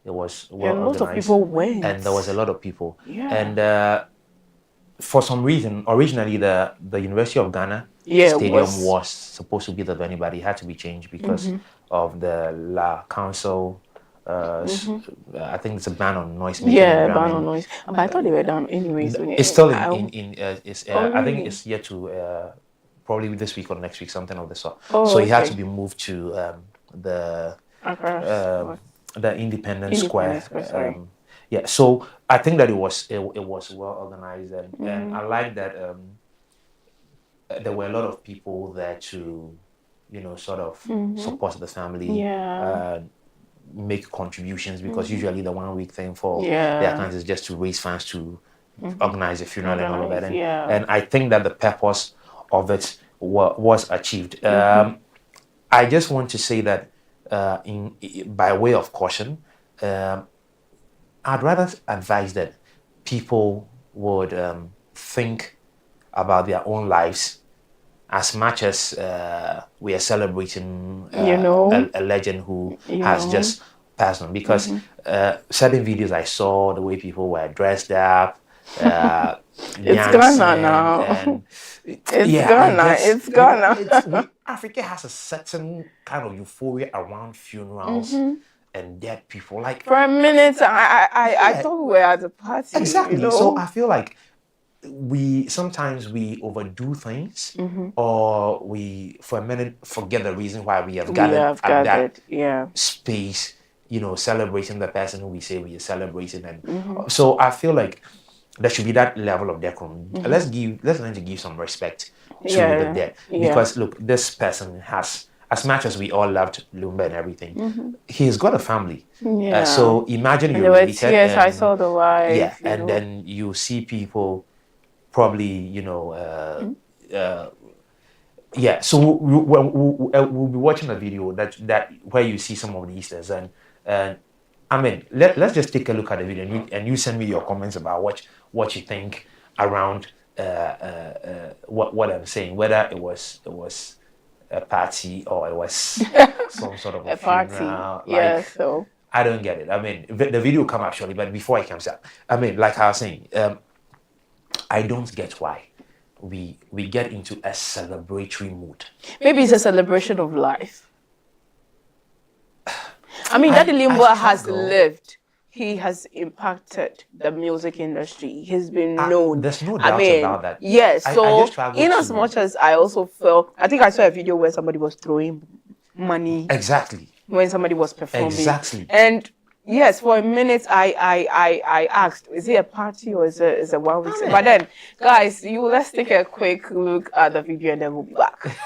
It was well organized. A lot of people went. And there was a lot of people. Yeah. And for some reason, originally the University of Ghana stadium was supposed to be the venue, but it had to be changed because of the La Council. I think it's a ban on noise making. Yeah, ban on noise. But I thought they were done anyways. It's still I think it's yet to probably this week or next week, something of the sort. So it had to be moved to the Independence Square. Yeah, so I think that it was well organized, and I like that there were a lot of people there to, sort of support the family, make contributions, because usually the 1 week thing for the accounts is just to raise funds to organize a funeral and all of that. And I think that the purpose of it was achieved. I just want to say that by way of caution, I'd rather advise that people would think about their own lives as much as we are celebrating a legend who has just passed on. Because certain videos I saw, the way people were dressed up, it's Ghana now. It's Ghana. Africa has a certain kind of euphoria around funerals and dead people. Like, for a minute, I thought we were at a party. Exactly. So I feel like sometimes we overdo things, or we for a minute forget the reason why we have gathered at that space, celebrating the person who we say we are celebrating. And so I feel like there should be that level of decorum. Let's learn to give some respect to the dead, because look, this person has, as much as we all loved Lumba and everything, he's got a family. So imagine you're related. Yes, I saw the wife. Yeah, and then you see people probably, so we'll be watching a video that where you see some of the Easters, and I mean, let's just take a look at the video, and you send me your comments about what you think around what I'm saying, whether it was a party or it was some sort of a party. funeral. Yeah, so I don't get it. I mean, the video will come up shortly, but before it comes up, I mean, like I was saying, I don't get why we get into a celebratory mood. Maybe it's a celebration of life. I mean, Daddy Limbo has lived. He has impacted the music industry. He's been known. There's no doubt about that. Yes. So, in as to... much as I also felt, I think I saw a video where somebody was throwing money. Exactly. When somebody was performing. Exactly. And yes, for a minute I asked, is it a party or is it a 1 week? But then, guys, let's take a quick look at the video and then we'll be back.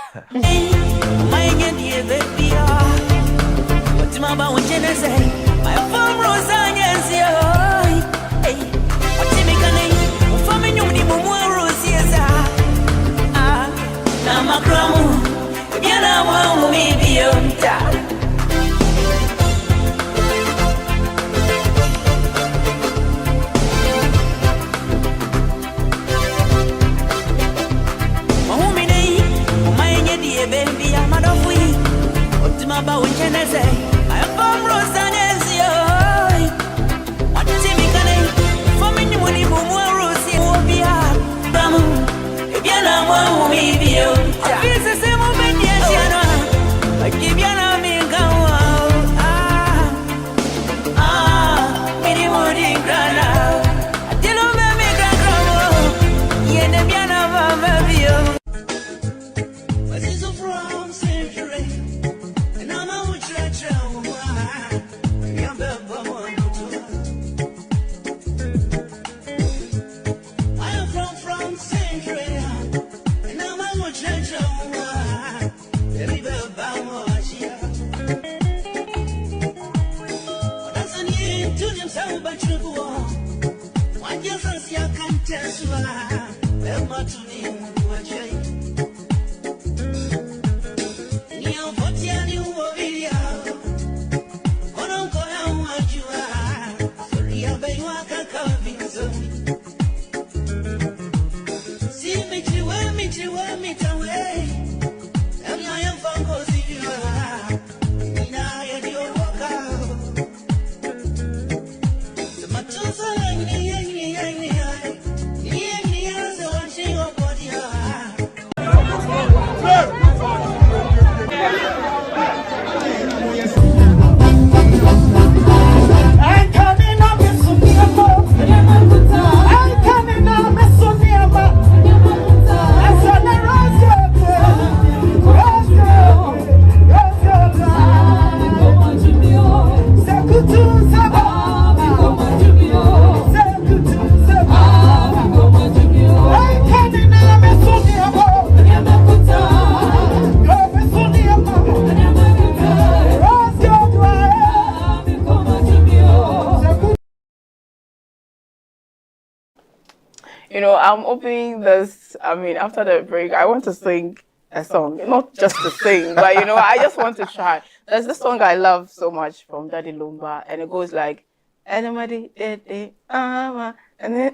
You know, I'm opening this, I mean, after the break, I want to sing a song. Not just to sing, but, you know, I just want to try. There's this song I love so much from Daddy Lumba, and it goes like, anybody did it, and then,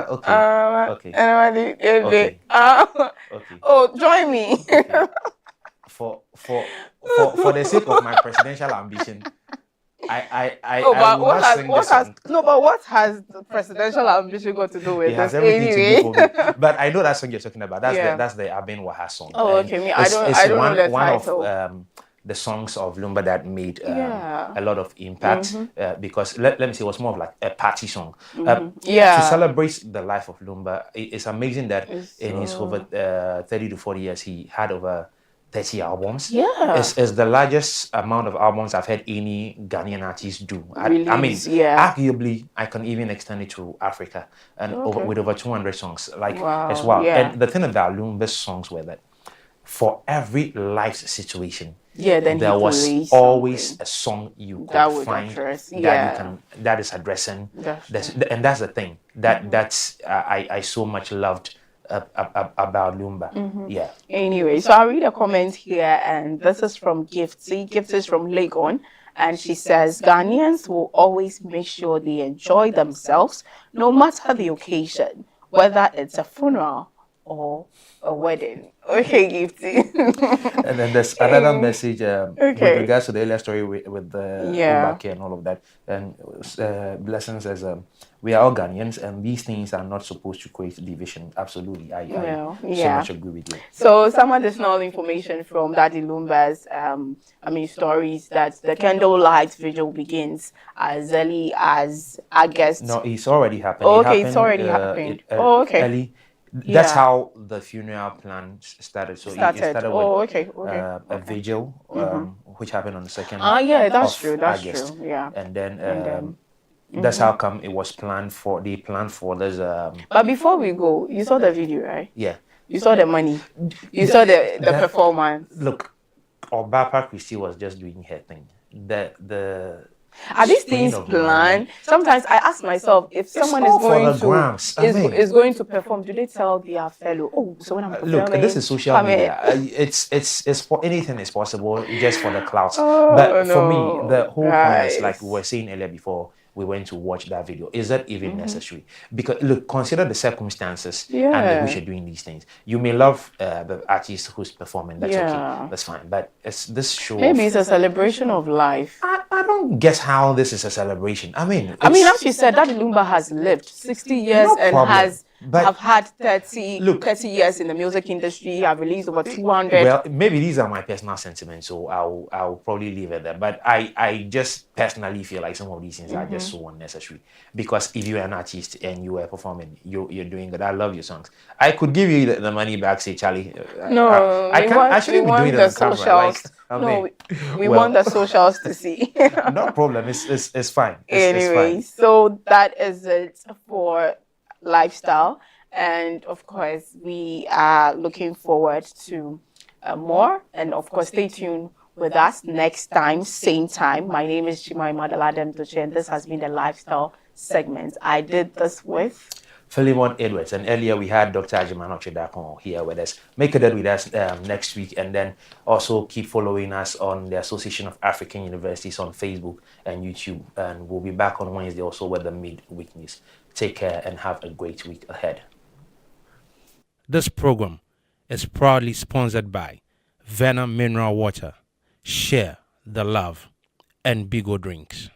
okay. Anybody did it, Okay. Oh, join me. Okay. For the sake of my presidential ambition, what has the presidential ambition got to do with it? Has this everything anyway? to do for me. But I know that song you're talking about. That's the Abin Waha song. Oh, okay. I don't know the title. One of the songs of Lumba that made a lot of impact because let me say it was more of like a party song. To celebrate the life of Lumba, it's amazing that in his over 30 to 40 years he had over 30 albums. Yeah. It's the largest amount of albums I've heard any Ghanaian artist do. I mean, arguably, I can even extend it to Africa and with over 200 songs. Like, as well. Yeah. And the thing about Lumba's songs were that for every life situation, then there was always a song you could find that is addressing. And that's the thing that's I so much loved about Lumba. Yeah. Anyway, so I'll read a comment here, and this is from Gifty. Gifty is from Legon, And she says Ghanaians will always make sure they enjoy themselves no matter the occasion, whether it's a funeral or a wedding. Okay, Gifty. And then there's another message with Okay. regards to the earlier story with the Yeah. Obake and all of that. And Blessing says, we are all Ghanaians and these things are not supposed to create division. Absolutely. I Well, so yeah. much agree with you. So some additional information from Daddy Lumba's stories that the candlelight vigil begins as early as August. No, it's already happened. Oh, It okay, it's happened, already happened. Oh, okay. Early. That's Yeah. how the funeral plan started. So it started with Oh, okay, okay. a vigil, which happened on the 2nd Yeah, that's of true. That's August. true. Yeah. And then that's how come it was planned for. They planned for this. But before we go, you saw the video, right? Yeah. You saw the money. You saw the performance. Look, Obapa Christie was just doing her thing. Are these spraying things of money. planned? Sometimes I ask myself if someone all is for going the to grams. I mean- is going to perform, do they tell their fellow, oh, so when I'm performing, Look, this is social come in." media. It's for anything is possible just for the clouds. Oh, but for me, no. the whole point is, like Guys. we were saying earlier before we went to watch that video. Is that even Mm-hmm. necessary? Because look, consider the circumstances and Yeah. the which you're doing these things. You may love the artist who's performing. That's Yeah. okay. That's fine. But it's this show. Maybe it's a celebration of life. I don't guess how this is a celebration. I mean, I mean, it's- as you said, Daddy Lumba has lived 60 years No and problem. has But- have had 30 Look- 30 years in the music industry. Have released over 200. Well, maybe these are my personal sentiments, so I'll probably leave it there. But I just personally feel like some of these things are just so unnecessary. Because if you're an artist and you are performing, you're doing good. I love your songs. I could give you the money back, say Charlie. No, I we can't. want, I shouldn't we be want doing the it on camera. socials. I No, mean, we well, want the socials to see. no problem. It's fine. It's Anyway, fine. so that is it for lifestyle. And of course, we are looking forward to more. And of course, stay tuned with us next time, same time. My name is Chimai Madaladem Doche, and this has been the lifestyle segment. I did this with Philemon Edwards, and earlier we had Dr. Ajimano Chedakon here with us. Make it with us next week, and then also keep following us on the Association of African Universities on Facebook and YouTube. And we'll be back on Wednesday also with the midweek news. Take care and have a great week ahead. This program is proudly sponsored by Venom Mineral Water, Share the Love, and Bigo Drinks.